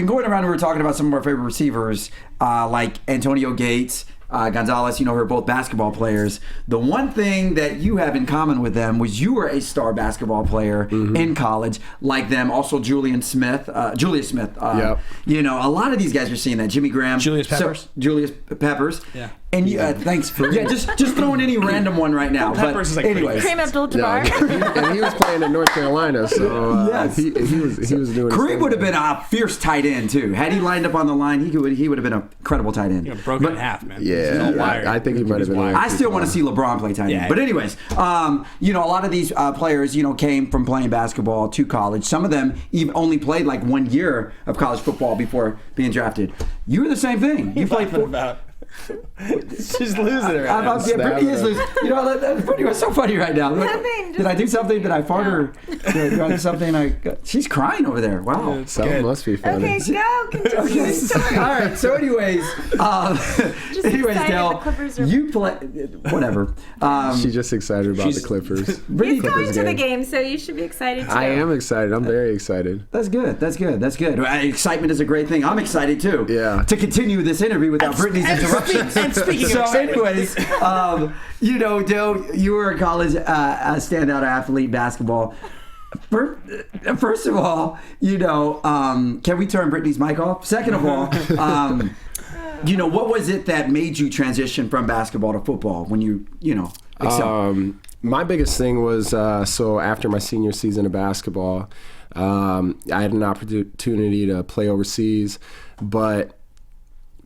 [SPEAKER 3] going around, we were talking about some of our favorite receivers, like Antonio Gates. Gonzalez, who are both basketball players. The one thing that you have in common with them was you were a star basketball player in college, like them. Also, Julius Smith. A lot of these guys are seeing that. Jimmy Graham.
[SPEAKER 4] Julius Peppers.
[SPEAKER 3] Julius Peppers.
[SPEAKER 4] Yeah.
[SPEAKER 3] And thanks for just throwing any random one right now.
[SPEAKER 4] Peppers is like
[SPEAKER 3] anyways.
[SPEAKER 5] Kareem Abdul-Jabbar.
[SPEAKER 6] And he was playing in North Carolina, so he was doing.
[SPEAKER 3] Kareem would have been a fierce tight end too. Had he lined up on the line, he would have been an incredible tight end.
[SPEAKER 4] Broken in half, man.
[SPEAKER 6] Yeah, I think he might have been.
[SPEAKER 3] I still want to see LeBron play tight end. But anyways, a lot of these players, came from playing basketball to college. Some of them even only played like 1 year of college football before being drafted. You were the same thing. You played
[SPEAKER 4] She's losing it right now.
[SPEAKER 3] Brittany is losing. You know, Brittany was so funny right now.
[SPEAKER 5] Nothing,
[SPEAKER 3] Did I do something? Did I fart her? Did I do something? She's crying over there. Wow.
[SPEAKER 6] Something must be funny.
[SPEAKER 5] Okay, go. Continue the story.
[SPEAKER 3] All right. So, anyways, Del, you play. Whatever.
[SPEAKER 6] She's just excited about the Clippers.
[SPEAKER 5] He's going to the game, so you should be excited too.
[SPEAKER 6] I am excited. I'm very excited.
[SPEAKER 3] That's good. Excitement is a great thing. I'm excited too.
[SPEAKER 6] Yeah.
[SPEAKER 3] To continue this interview without Brittany's interruptions.
[SPEAKER 4] And speaking
[SPEAKER 3] so,
[SPEAKER 4] of
[SPEAKER 3] anyways, you know, Del, you were a college standout athlete, basketball. First of all, you know, can we turn Brittany's mic off? Second of all, you know, what was it that made you transition from basketball to football when you know, excelled?
[SPEAKER 6] My biggest thing was so after my senior season of basketball, I had an opportunity to play overseas, but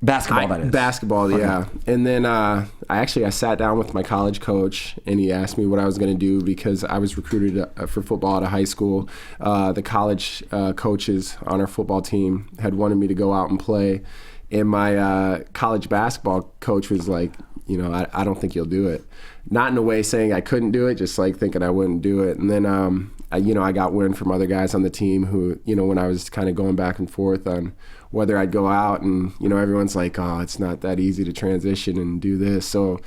[SPEAKER 6] Basketball,
[SPEAKER 3] Okay.
[SPEAKER 6] yeah. And then I sat down with my college coach, and he asked me what I was going to do because I was recruited for football at a high school. The college coaches on our football team had wanted me to go out and play, and my college basketball coach was like, you know, I don't think you'll do it. Not in a way saying I couldn't do it, just like thinking I wouldn't do it. And then, I got wind from other guys on the team who, you know, when I was kind of going back and forth on whether I'd go out and, you know, everyone's like, oh, it's not that easy to transition and do this. So,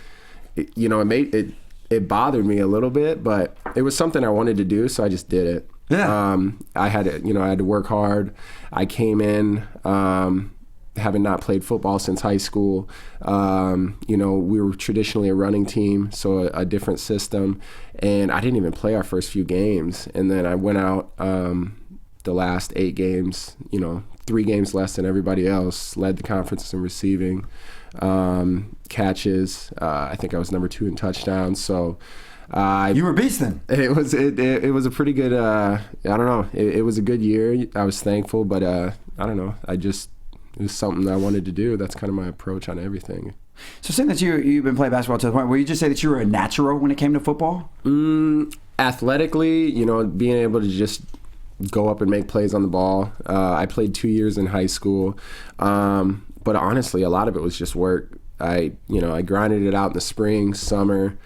[SPEAKER 6] it bothered me a little bit, but it was something I wanted to do, so I just did it.
[SPEAKER 3] Yeah.
[SPEAKER 6] I had to work hard. I came in, having not played football since high school. You know, we were traditionally a running team, so a different system. And I didn't even play our first few games. And then I went out the last 8 games, you know, 3 games less than everybody else, led the conference in receiving, catches. I think I was number 2 in touchdowns. So
[SPEAKER 3] you were beasting.
[SPEAKER 6] It was a pretty good, I don't know. It was a good year. I was thankful, but I don't know. It was something I wanted to do. That's kind of my approach on everything.
[SPEAKER 3] So saying that you've been playing basketball to the point where you just say that you were a natural when it came to football?
[SPEAKER 6] Athletically, you know, being able to just go up and make plays on the ball. I played 2 years in high school. But honestly, a lot of it was just work. I grinded it out in the spring, summer,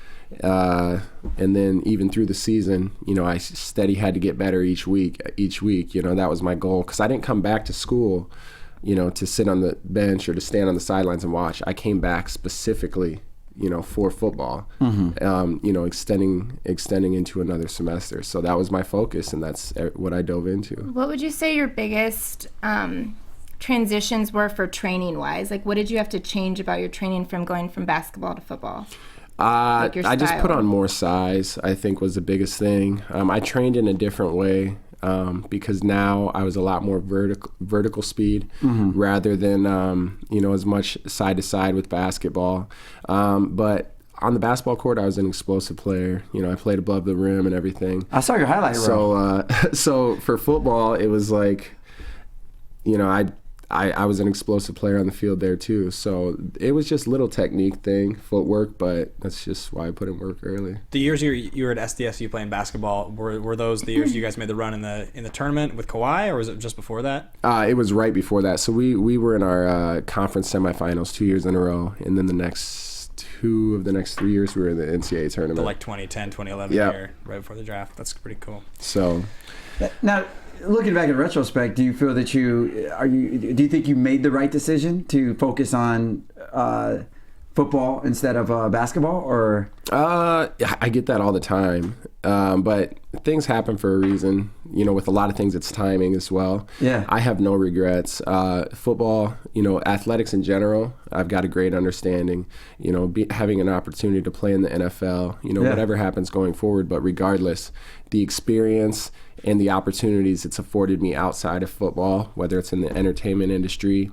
[SPEAKER 6] and then even through the season, you know, I steady had to get better each week. You know, that was my goal because I didn't come back to school, you know, to sit on the bench or to stand on the sidelines and watch. I came back specifically, you know, for football, you know, extending into another semester. So that was my focus, and that's what I dove into.
[SPEAKER 5] What would you say your biggest transitions were for training wise? Like, what did you have to change about your training from going from basketball to football?
[SPEAKER 6] I just put on more size, I think, was the biggest thing. I trained in a different way. Because now I was a lot more vertical speed rather than, you know, as much side to side with basketball. But on the basketball court, I was an explosive player. You know, I played above the rim and everything.
[SPEAKER 3] I saw your highlight reel.
[SPEAKER 6] So for football, it was like, you know, I was an explosive player on the field there too. So it was just little technique thing, footwork, but that's just why I put in work early.
[SPEAKER 4] The years you were at SDSU playing basketball, were those the years you guys made the run in the tournament with Kawhi, or was it just before that?
[SPEAKER 6] It was right before that. So we were in our conference semifinals 2 years in a row, and then the next 2 of the next 3 years we were in the NCAA tournament.
[SPEAKER 4] The, like 2010, 2011 year, right before the draft. That's pretty cool.
[SPEAKER 6] So
[SPEAKER 3] now, looking back in retrospect, do you feel that do you think you made the right decision to focus on football instead of basketball, or?
[SPEAKER 6] I get that all the time, but things happen for a reason. You know, with a lot of things, it's timing as well.
[SPEAKER 3] Yeah.
[SPEAKER 6] I have no regrets. Football, you know, athletics in general, I've got a great understanding. You know, having an opportunity to play in the NFL, you know, whatever happens going forward, but regardless, the experience and the opportunities it's afforded me outside of football, whether it's in the entertainment industry,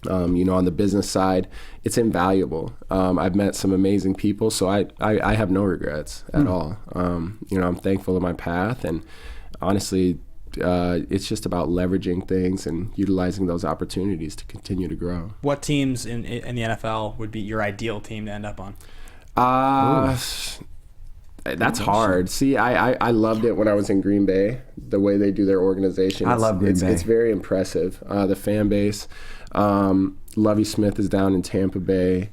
[SPEAKER 6] you know, on the business side, it's invaluable. I've met some amazing people, so I have no regrets at all. You know, I'm thankful of my path, and honestly, it's just about leveraging things and utilizing those opportunities to continue to grow.
[SPEAKER 4] What teams in the NFL would be your ideal team to end up on?
[SPEAKER 6] That's hard. See, I loved it when I was in Green Bay, the way they do their organization.
[SPEAKER 3] I love Green Bay.
[SPEAKER 6] It's very impressive. The fan base. Lovie Smith is down in Tampa Bay.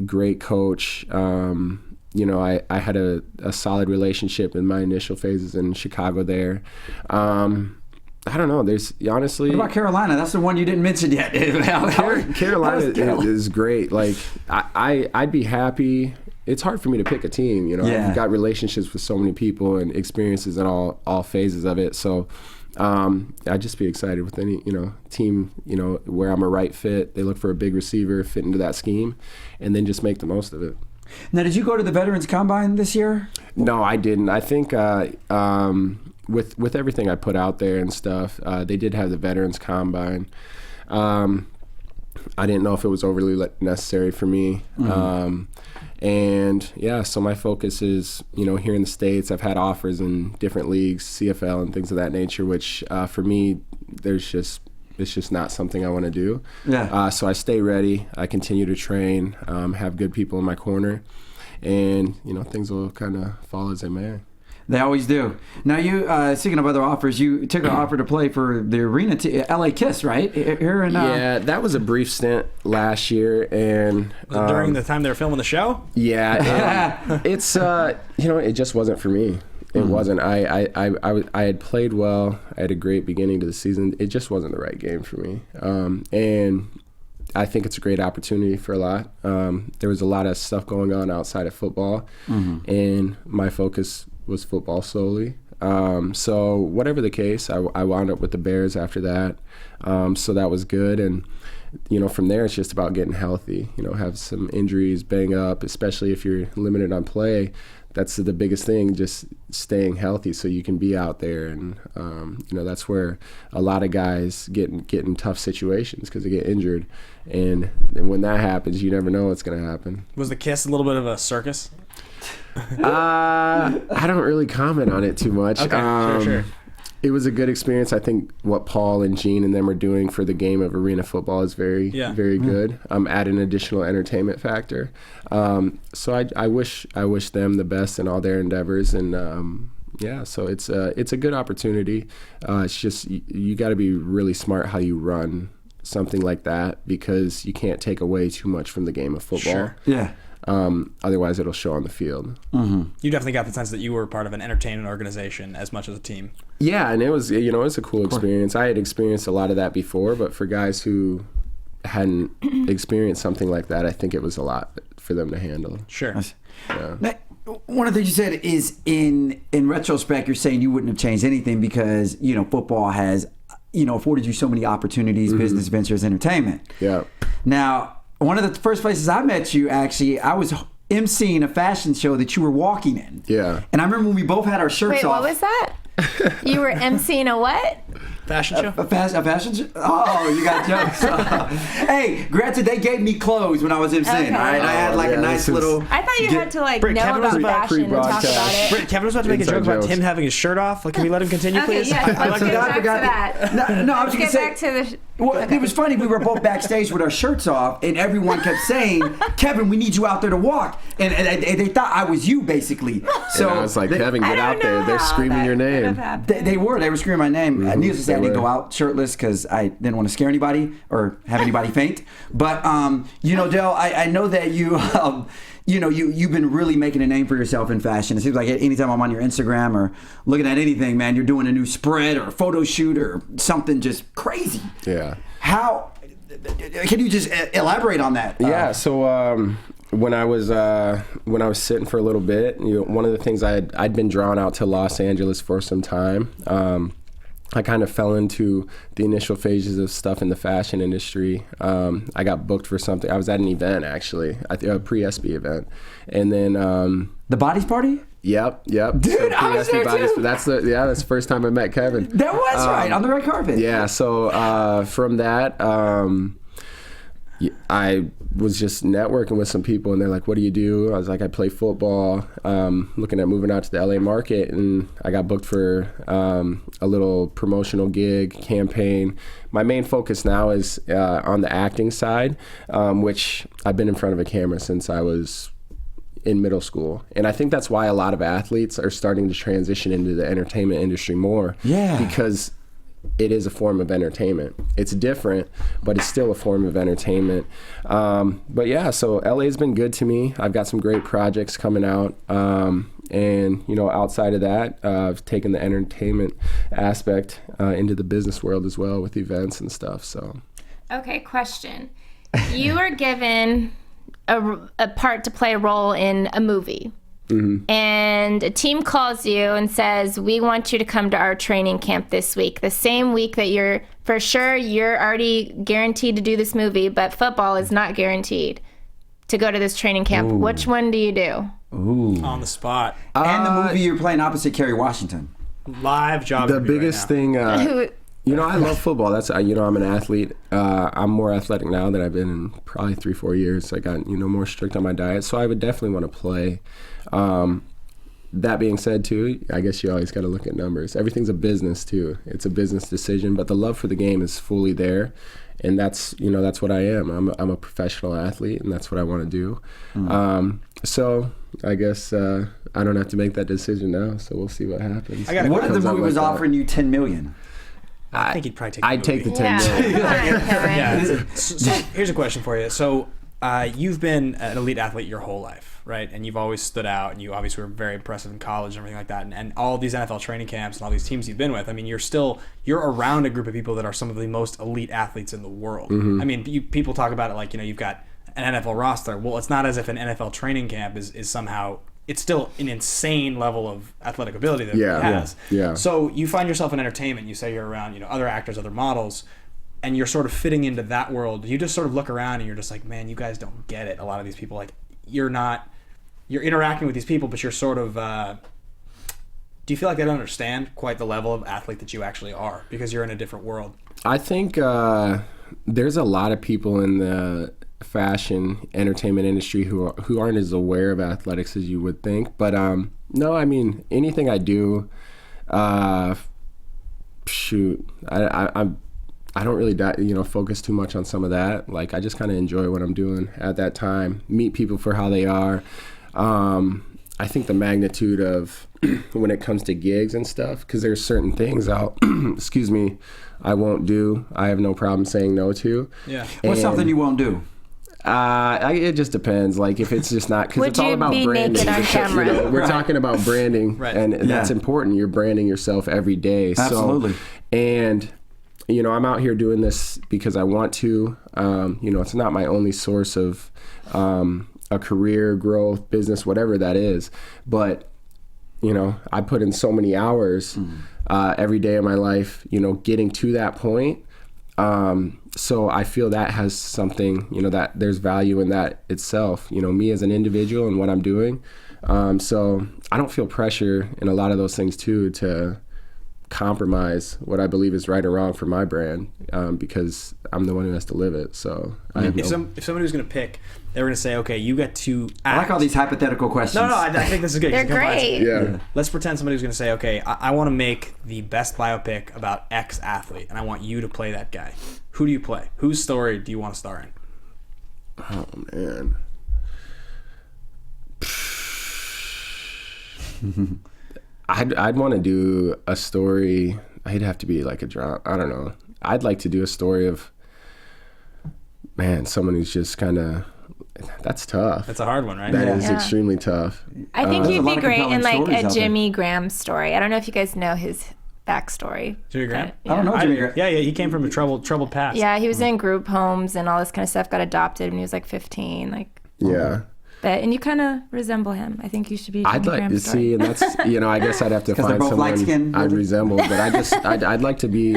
[SPEAKER 6] Great coach. I had a solid relationship in my initial phases in Chicago there. I don't know. There's honestly.
[SPEAKER 3] What about Carolina? That's the one you didn't mention yet.
[SPEAKER 6] Carolina is great. Like I'd be happy. It's hard for me to pick a team. I've got relationships with so many people and experiences in all phases of it. So I'd just be excited with any team where I'm a right fit. They look for a big receiver, fit into that scheme, and then just make the most of it.
[SPEAKER 3] Now, did you go to the Veterans Combine this year?
[SPEAKER 6] No, I didn't. I think with everything I put out there and stuff, they did have the Veterans Combine. I didn't know if it was overly necessary for me. So my focus is, here in the States, I've had offers in different leagues, CFL and things of that nature, which for me, it's just not something I want to do. Yeah. So I stay ready. I continue to train, have good people in my corner, and, things will kind of fall as they may.
[SPEAKER 3] They always do. Now, you, speaking of other offers, you took an offer to play for the arena, LA Kiss, right? Here in,
[SPEAKER 6] Yeah, that was a brief stint last year. And
[SPEAKER 4] during the time they were filming the show?
[SPEAKER 6] Yeah. It's, it just wasn't for me. It wasn't. I had played well. I had a great beginning to the season. It just wasn't the right game for me. And I think it's a great opportunity for a lot. There was a lot of stuff going on outside of football, and my focus was football solely. So whatever the case, I wound up with the Bears after that. So that was good. And, from there, it's just about getting healthy, have some injuries, bang up, especially if you're limited on play. That's the biggest thing, just staying healthy so you can be out there. And, that's where a lot of guys get in tough situations because they get injured. And when that happens, you never know what's going to happen.
[SPEAKER 4] Was the Kiss a little bit of a circus?
[SPEAKER 6] I don't really comment on it too much.
[SPEAKER 4] Okay, sure.
[SPEAKER 6] It was a good experience. I think what Paul and Gene and them are doing for the game of arena football is very good. Add an additional entertainment factor. So I wish them the best in all their endeavors. And so it's a good opportunity. It's just you got to be really smart how you run something like that because you can't take away too much from the game of football.
[SPEAKER 4] Sure.
[SPEAKER 3] Yeah.
[SPEAKER 6] Otherwise, it'll show on the field.
[SPEAKER 4] You definitely got the sense that you were part of an entertainment organization as much as a team.
[SPEAKER 6] Yeah, and it was a cool experience. I had experienced a lot of that before, but for guys who hadn't experienced something like that, I think it was a lot for them to handle.
[SPEAKER 4] Sure.
[SPEAKER 6] Yeah.
[SPEAKER 3] Now, one of the things you said is in retrospect, you're saying you wouldn't have changed anything because football has afforded you so many opportunities, business ventures, entertainment.
[SPEAKER 6] Yeah.
[SPEAKER 3] Now, one of the first places I met you, actually, I was emceeing a fashion show that you were walking in.
[SPEAKER 6] Yeah.
[SPEAKER 3] And I remember when we both had our shirts off.
[SPEAKER 5] Wait, what was that? You were emceeing a what?
[SPEAKER 4] Fashion show?
[SPEAKER 3] A fashion show? Oh, you got jokes. Hey, granted, they gave me clothes when I was emceeing,
[SPEAKER 5] Okay.
[SPEAKER 3] all right? I had a nice little...
[SPEAKER 5] I thought you had to
[SPEAKER 4] Britt,
[SPEAKER 5] know
[SPEAKER 4] Kevin was
[SPEAKER 5] about
[SPEAKER 4] about
[SPEAKER 5] fashion and talk about it.
[SPEAKER 4] Britt, Kevin was about to make a joke about him having his shirt off. Like, can we let him continue, please?
[SPEAKER 5] Okay, yeah, let's get back to that.
[SPEAKER 3] No, I was
[SPEAKER 5] Let's
[SPEAKER 3] going
[SPEAKER 5] get back to the...
[SPEAKER 3] Well, it was funny. We were both backstage with our shirts off, and everyone kept saying, "Kevin, we need you out there to walk." And they thought I was you, basically. So
[SPEAKER 6] and I was like, "Kevin, get out there!" They're screaming your name.
[SPEAKER 3] They were screaming my name. Needless to say, I didn't go out shirtless because I didn't want to scare anybody or have anybody faint. But Dale, I know that you. You've been really making a name for yourself in fashion. It seems like anytime I'm on your Instagram or looking at anything, man, you're doing a new spread or a photo shoot or something just crazy.
[SPEAKER 6] Yeah.
[SPEAKER 3] How can you just elaborate on that?
[SPEAKER 6] Yeah. So when I was sitting for a little bit, one of the things I'd been drawn out to Los Angeles for some time. I kind of fell into the initial phases of stuff in the fashion industry. I got booked for something. I was at an event, actually, a pre-SB event. And then...
[SPEAKER 3] the Bodies Party?
[SPEAKER 6] Yep.
[SPEAKER 3] Dude, I was there too.
[SPEAKER 6] That's the first time I met Kevin.
[SPEAKER 3] That was right, on the red carpet.
[SPEAKER 6] Yeah, so from that... I was just networking with some people, and they're like, "What do you do?" I was like, "I play football." Looking at moving out to the LA market, and I got booked for a little promotional gig campaign. My main focus now is on the acting side, which I've been in front of a camera since I was in middle school. And I think that's why a lot of athletes are starting to transition into the entertainment industry more.
[SPEAKER 3] Yeah.
[SPEAKER 6] Because it is a form of entertainment. It's different, but it's still a form of entertainment. But yeah, so LA's been good to me. I've got some great projects coming out. And, you know, outside of that, I've taken the entertainment aspect into the business world as well with events and stuff. So.
[SPEAKER 5] Okay, question. You were given a part to play a role in a movie. Mm-hmm. And a team calls you and says, we want you to come to our training camp this week. The same week that you're already guaranteed to do this movie, but football is not guaranteed to go to this training camp. Ooh. Which one do you do?
[SPEAKER 4] Ooh. On the spot.
[SPEAKER 3] And the movie you're playing opposite Kerry Washington.
[SPEAKER 4] Live job.
[SPEAKER 6] The biggest thing, you know, I love football. That's, you know, I'm an athlete. I'm more athletic now than I've been in probably 3-4 years. I got, you know, more strict on my diet. So I would definitely want to play. That being said, too, I guess you always got to look at numbers. Everything's a business, too. It's a business decision, but the love for the game is fully there. And that's, you know, that's what I am. I'm a professional athlete, and that's what I want to do. So I guess I don't have to make that decision now. So we'll see what happens.
[SPEAKER 3] What if the movie was offering you $10 million?
[SPEAKER 4] I think he'd probably take.
[SPEAKER 6] I'd take the 10 million.
[SPEAKER 4] Yeah. So here's a question for you. So you've been an elite athlete your whole life, right? And you've always stood out, and you obviously were very impressive in college and everything like that. And all these NFL training camps and all these teams you've been with, I mean, you're around a group of people that are some of the most elite athletes in the world. Mm-hmm. I mean, people talk about it like, you know, you've got an NFL roster. Well, it's not as if an NFL training camp is somehow. It's still an insane level of athletic ability that it has. Yeah. So you find yourself in entertainment. You say you're around, you know, other actors, other models, and you're sort of fitting into that world. You just sort of look around and you're just like, man, you guys don't get it. A lot of these people, like, you're interacting with these people, but you're sort of. Do you feel like they don't understand quite the level of athlete that you actually are because you're in a different world? I
[SPEAKER 6] think there's a lot of people in the fashion entertainment industry who aren't as aware of athletics as you would think, but no, I mean, anything I do, I don't really focus too much on some of that. Like, I just kind of enjoy what I'm doing at that time, meet people for how they are. I think the magnitude of when it comes to gigs and stuff, because there's certain things excuse me, I won't do. I have no problem saying no to.
[SPEAKER 3] Yeah. What's something you won't do?
[SPEAKER 6] It just depends. Like, if it's just not, because it's all about branding.
[SPEAKER 5] Would you be naked on camera?
[SPEAKER 6] You know, we're talking about branding,
[SPEAKER 4] right.
[SPEAKER 6] And that's important. You're branding yourself every day.
[SPEAKER 3] Absolutely.
[SPEAKER 6] So, and you know, I'm out here doing this because I want to. You know, it's not my only source of a career, growth, business, whatever that is. But you know, I put in so many hours every day of my life. You know, getting to that point. So I feel that has something, you know, that there's value in that itself, you know, me as an individual and what I'm doing. So I don't feel pressure in a lot of those things too, to compromise what I believe is right or wrong for my brand, because I'm the one who has to live it. So
[SPEAKER 4] if somebody was going to pick, they were going to say, okay, you get to act.
[SPEAKER 3] I like all these hypothetical questions.
[SPEAKER 4] No, I think this is good.
[SPEAKER 5] They're great.
[SPEAKER 6] Yeah.
[SPEAKER 4] Let's pretend somebody was going to say, okay, I want to make the best biopic about X athlete, and I want you to play that guy. Who do you play? Whose story do you want to star in?
[SPEAKER 6] Oh, man. I'd want to do a story. I'd have to be like a drama. I don't know. I'd like to do a story of, man, someone who's just kind of. That's tough.
[SPEAKER 4] That's a hard one, right?
[SPEAKER 6] That is extremely tough.
[SPEAKER 5] I think you'd be great in like a Jimmy Graham story. I don't know if you guys know his backstory.
[SPEAKER 4] Jimmy Graham?
[SPEAKER 3] I don't know Jimmy Graham.
[SPEAKER 4] Yeah, he came from a troubled past.
[SPEAKER 5] Yeah, he was in group homes and all this kind of stuff. Got adopted when he was like 15. Like.
[SPEAKER 6] Yeah.
[SPEAKER 5] And you kind of resemble him. I think you should be.
[SPEAKER 6] I'd like to see, and that's, you know, I guess I'd have to find someone I'd resemble, but I'd like to be,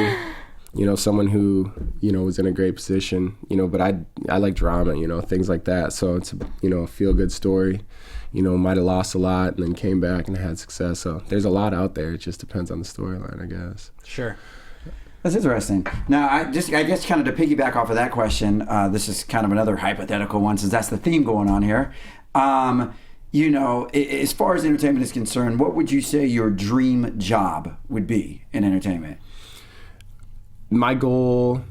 [SPEAKER 6] you know, someone who, you know, was in a great position, you know, but I like drama, you know, things like that. So it's, you know, a feel good story, you know, might have lost a lot and then came back and had success. So there's a lot out there. It just depends on the storyline, I guess.
[SPEAKER 4] Sure.
[SPEAKER 3] That's interesting. Now, I guess kind of to piggyback off of that question, this is kind of another hypothetical one since that's the theme going on here. You know, as far as entertainment is concerned, what would you say your dream job would be in entertainment?
[SPEAKER 6] My goal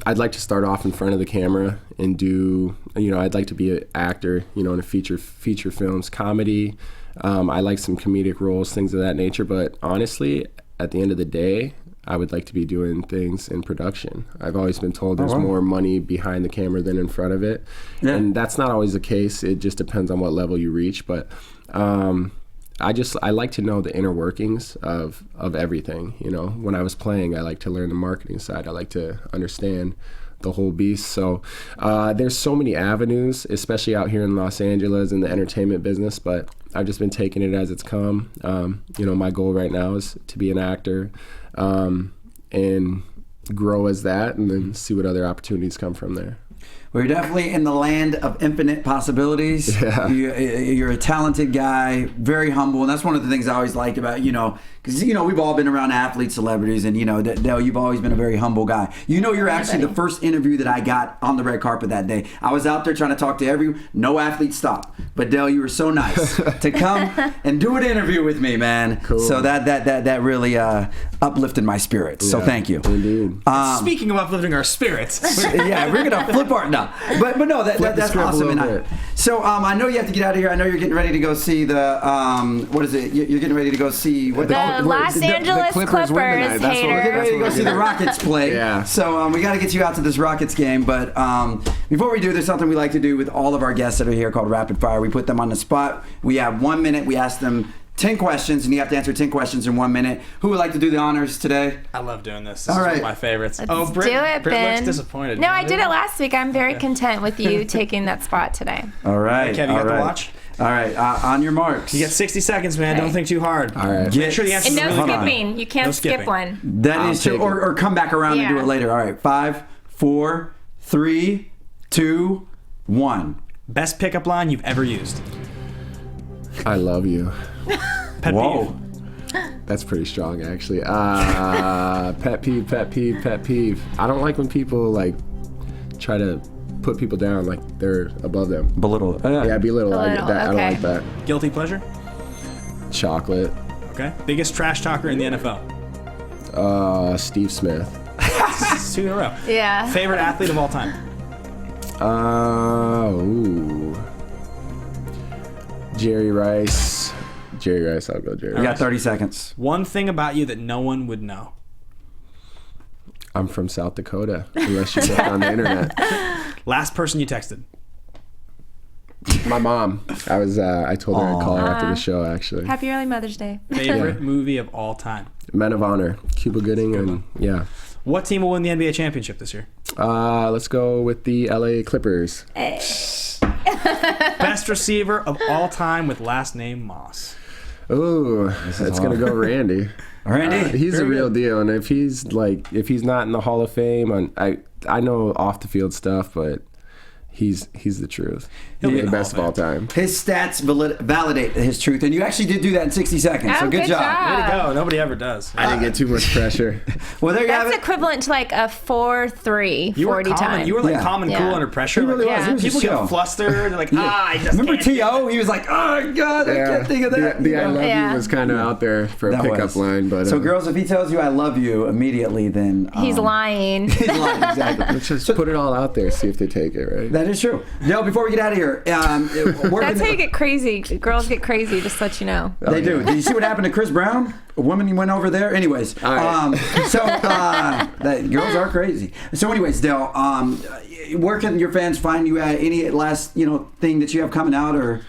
[SPEAKER 6] I'd like to start off in front of the camera and do, I'd like to be an actor, in a feature films, comedy. I like some comedic roles, things of that nature. But honestly, at the end of the day, I would like to be doing things in production. I've always been told there's more money behind the camera than in front of it. Yeah. And that's not always the case. It just depends on what level you reach. But I like to know the inner workings of everything. When I was playing, I like to learn the marketing side. I like to understand the whole beast. So there's so many avenues, especially out here in Los Angeles in the entertainment business, but I've just been taking it as it's come. My goal right now is to be an actor and grow as that, and then see what other opportunities come from there.
[SPEAKER 3] We're definitely in the land of infinite possibilities. Yeah. You're a talented guy, very humble, and that's one of the things I always liked about, because, we've all been around athletes, celebrities, and, Dale, you've always been a very humble guy. You're actually the first interview that I got on the red carpet that day. I was out there trying to talk to no athlete stopped. But, Dale, you were so nice to come and do an interview with me, man. Cool. So that really uplifted my spirits. So thank you.
[SPEAKER 6] Indeed.
[SPEAKER 4] Speaking of uplifting our spirits.
[SPEAKER 3] Yeah, we're going to flip our... No. But no, that's awesome. I know you have to get out of here. I know you're getting ready to go see the what is it? You're getting ready to go see what
[SPEAKER 5] the Los Angeles Clippers haters.
[SPEAKER 3] We're getting ready to go see the Rockets play. Yeah. So we got to get you out to this Rockets game. But before we do, there's something we like to do with all of our guests that are here called Rapid Fire. We put them on the spot. We have 1 minute. We ask them 10 questions, and you have to answer 10 questions in 1 minute. Who would like to do the honors today?
[SPEAKER 4] I love doing this. This is one of my favorites.
[SPEAKER 5] Let's do it, Ben.
[SPEAKER 4] Looks disappointed.
[SPEAKER 5] No, I did it last week. I'm very content with you taking that spot today.
[SPEAKER 3] All right.
[SPEAKER 4] Kevin, you got the watch?
[SPEAKER 3] All right. On your marks.
[SPEAKER 4] You get 60 seconds, man. Don't think too hard.
[SPEAKER 6] All right.
[SPEAKER 4] Make sure the answer's
[SPEAKER 5] and no skipping. You can't skip one.
[SPEAKER 3] That is true. Or come back around and do it later. All right. 5, 4, 3, 2, 1.
[SPEAKER 4] Best pickup line you've ever used?
[SPEAKER 6] I love you.
[SPEAKER 4] Pet peeve.
[SPEAKER 6] That's pretty strong, actually. Pet peeve. I don't like when people try to put people down like they're above them.
[SPEAKER 3] Belittle.
[SPEAKER 6] Yeah, belittle. I get that.
[SPEAKER 5] Okay.
[SPEAKER 6] I don't like that.
[SPEAKER 4] Guilty pleasure?
[SPEAKER 6] Chocolate.
[SPEAKER 4] Okay. Biggest trash talker in the NFL?
[SPEAKER 6] Steve Smith.
[SPEAKER 4] 2 in a row.
[SPEAKER 5] Yeah.
[SPEAKER 4] Favorite athlete of all time?
[SPEAKER 6] Jerry Rice. I'll go Jerry Rice.
[SPEAKER 3] You got 30 seconds.
[SPEAKER 4] One thing about you that no one would know.
[SPEAKER 6] I'm from South Dakota, unless you look on the internet.
[SPEAKER 4] Last person you texted?
[SPEAKER 6] My mom. I told her I'd call her after the show, actually.
[SPEAKER 5] Happy early Mother's Day.
[SPEAKER 4] Favorite movie of all time?
[SPEAKER 6] Men of Honor. Cuba Gooding and
[SPEAKER 4] What team will win the NBA championship this year?
[SPEAKER 6] Let's go with the LA Clippers.
[SPEAKER 4] Best receiver of all time with last name Moss.
[SPEAKER 6] Ooh, that's gonna go Randy.
[SPEAKER 3] Randy,
[SPEAKER 6] he's a real deal, and if he's not in the Hall of Fame, I know off the field stuff, but he's the truth. He'll be the best of all time.
[SPEAKER 3] His stats validate his truth, and you actually did do that in 60 seconds. So good job.
[SPEAKER 4] Way to go. Nobody ever does.
[SPEAKER 6] I didn't get too much pressure.
[SPEAKER 3] Well, there you have it.
[SPEAKER 5] That's equivalent to like a 4.3 40 time.
[SPEAKER 4] You were cool under pressure.
[SPEAKER 3] He really was.
[SPEAKER 4] People get flustered. They're like, I just
[SPEAKER 3] remember
[SPEAKER 4] can't
[SPEAKER 3] T.O.? He was like, oh, God, I can't think of that.
[SPEAKER 6] The I love you was kind of out there for a pickup line. But
[SPEAKER 3] so, girls, if he tells you I love you immediately, then...
[SPEAKER 5] he's lying.
[SPEAKER 3] He's lying, exactly.
[SPEAKER 6] Let's just put it all out there, see if they take it, right?
[SPEAKER 3] That is true. No, before we get out of here...
[SPEAKER 5] That's how you get crazy. Girls get crazy, just to let you know.
[SPEAKER 3] They do. Did you see what happened to Chris Brown? A woman went over there. Anyways, girls are crazy. So anyways, Dale, where can your fans find you at? Any last, thing that you have coming out or...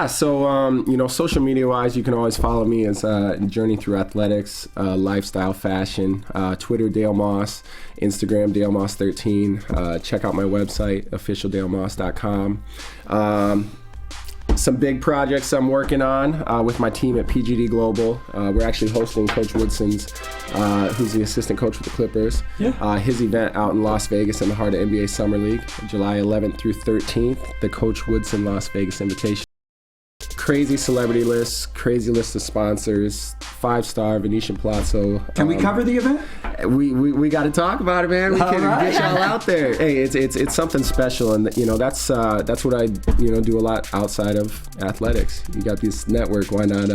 [SPEAKER 6] So, social media wise, you can always follow me as Journey Through Athletics, Lifestyle Fashion, Twitter, Dale Moss, Instagram, Dale Moss 13. Check out my website, officialdalemoss.com. Some big projects I'm working on with my team at PGD Global. We're actually hosting Coach Woodson's, who's the assistant coach for the Clippers, his event out in Las Vegas in the heart of NBA Summer League, July 11th through 13th, the Coach Woodson Las Vegas Invitation. Crazy celebrity list, crazy list of sponsors, 5-star Venetian Palazzo.
[SPEAKER 3] Can we cover the event?
[SPEAKER 6] We got to talk about it, man. We can get y'all out there. Hey, it's something special, and that's what I do a lot outside of athletics. You got this network. Why not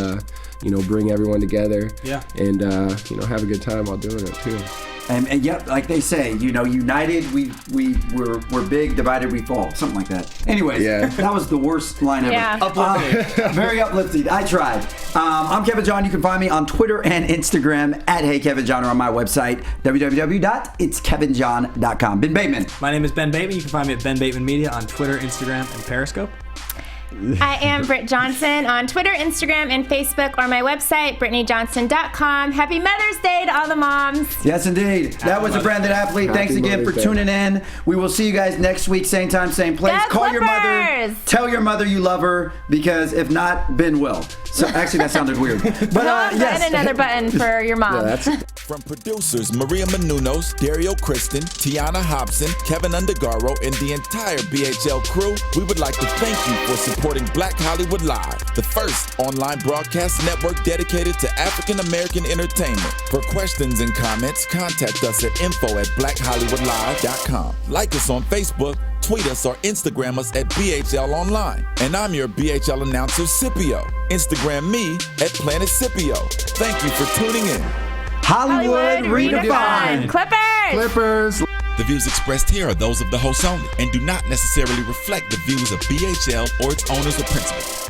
[SPEAKER 6] bring everyone together?
[SPEAKER 4] Yeah.
[SPEAKER 6] And have a good time while doing it too.
[SPEAKER 3] And yep, like they say, united we're big, divided we fall, something like that. Anyways, that was the worst line ever.
[SPEAKER 5] Yeah.
[SPEAKER 4] Uplifting.
[SPEAKER 3] Very uplifting. I tried. I'm Kevin John. You can find me on Twitter and Instagram at HeyKevinJohn, or on my website www.itskevinjohn.com. Ben Bateman.
[SPEAKER 4] My name is Ben Bateman. You can find me at Ben Bateman Media on Twitter, Instagram, and Periscope.
[SPEAKER 5] I am Britt Johnson on Twitter, Instagram, and Facebook, or my website, BrittanyJohnson.com. Happy Mother's Day to all the moms.
[SPEAKER 3] Yes, indeed. That was a Branded Athlete. Thanks again for tuning in. We will see you guys next week, same time, same place.
[SPEAKER 5] Go
[SPEAKER 3] Call your mother.
[SPEAKER 5] Clippers!
[SPEAKER 3] Tell your mother you love her, because if not, Ben will. So actually, that sounded weird. But
[SPEAKER 5] And another button for your mom.
[SPEAKER 1] From producers Maria Menounos, Dario Kristen, Tiana Hobson, Kevin Undergaro, and the entire BHL crew, we would like to thank you for supporting Black Hollywood Live, the first online broadcast network dedicated to African American entertainment. For questions and comments, contact us at info@blackhollywoodlive.com. Like us on Facebook, tweet us, or Instagram us at BHL Online. And I'm your BHL announcer, Scipio. Instagram me at Planet Scipio. Thank you for tuning in.
[SPEAKER 3] Hollywood Redefined.
[SPEAKER 5] Clippers.
[SPEAKER 1] The views expressed here are those of the host only and do not necessarily reflect the views of BHL or its owners or principals.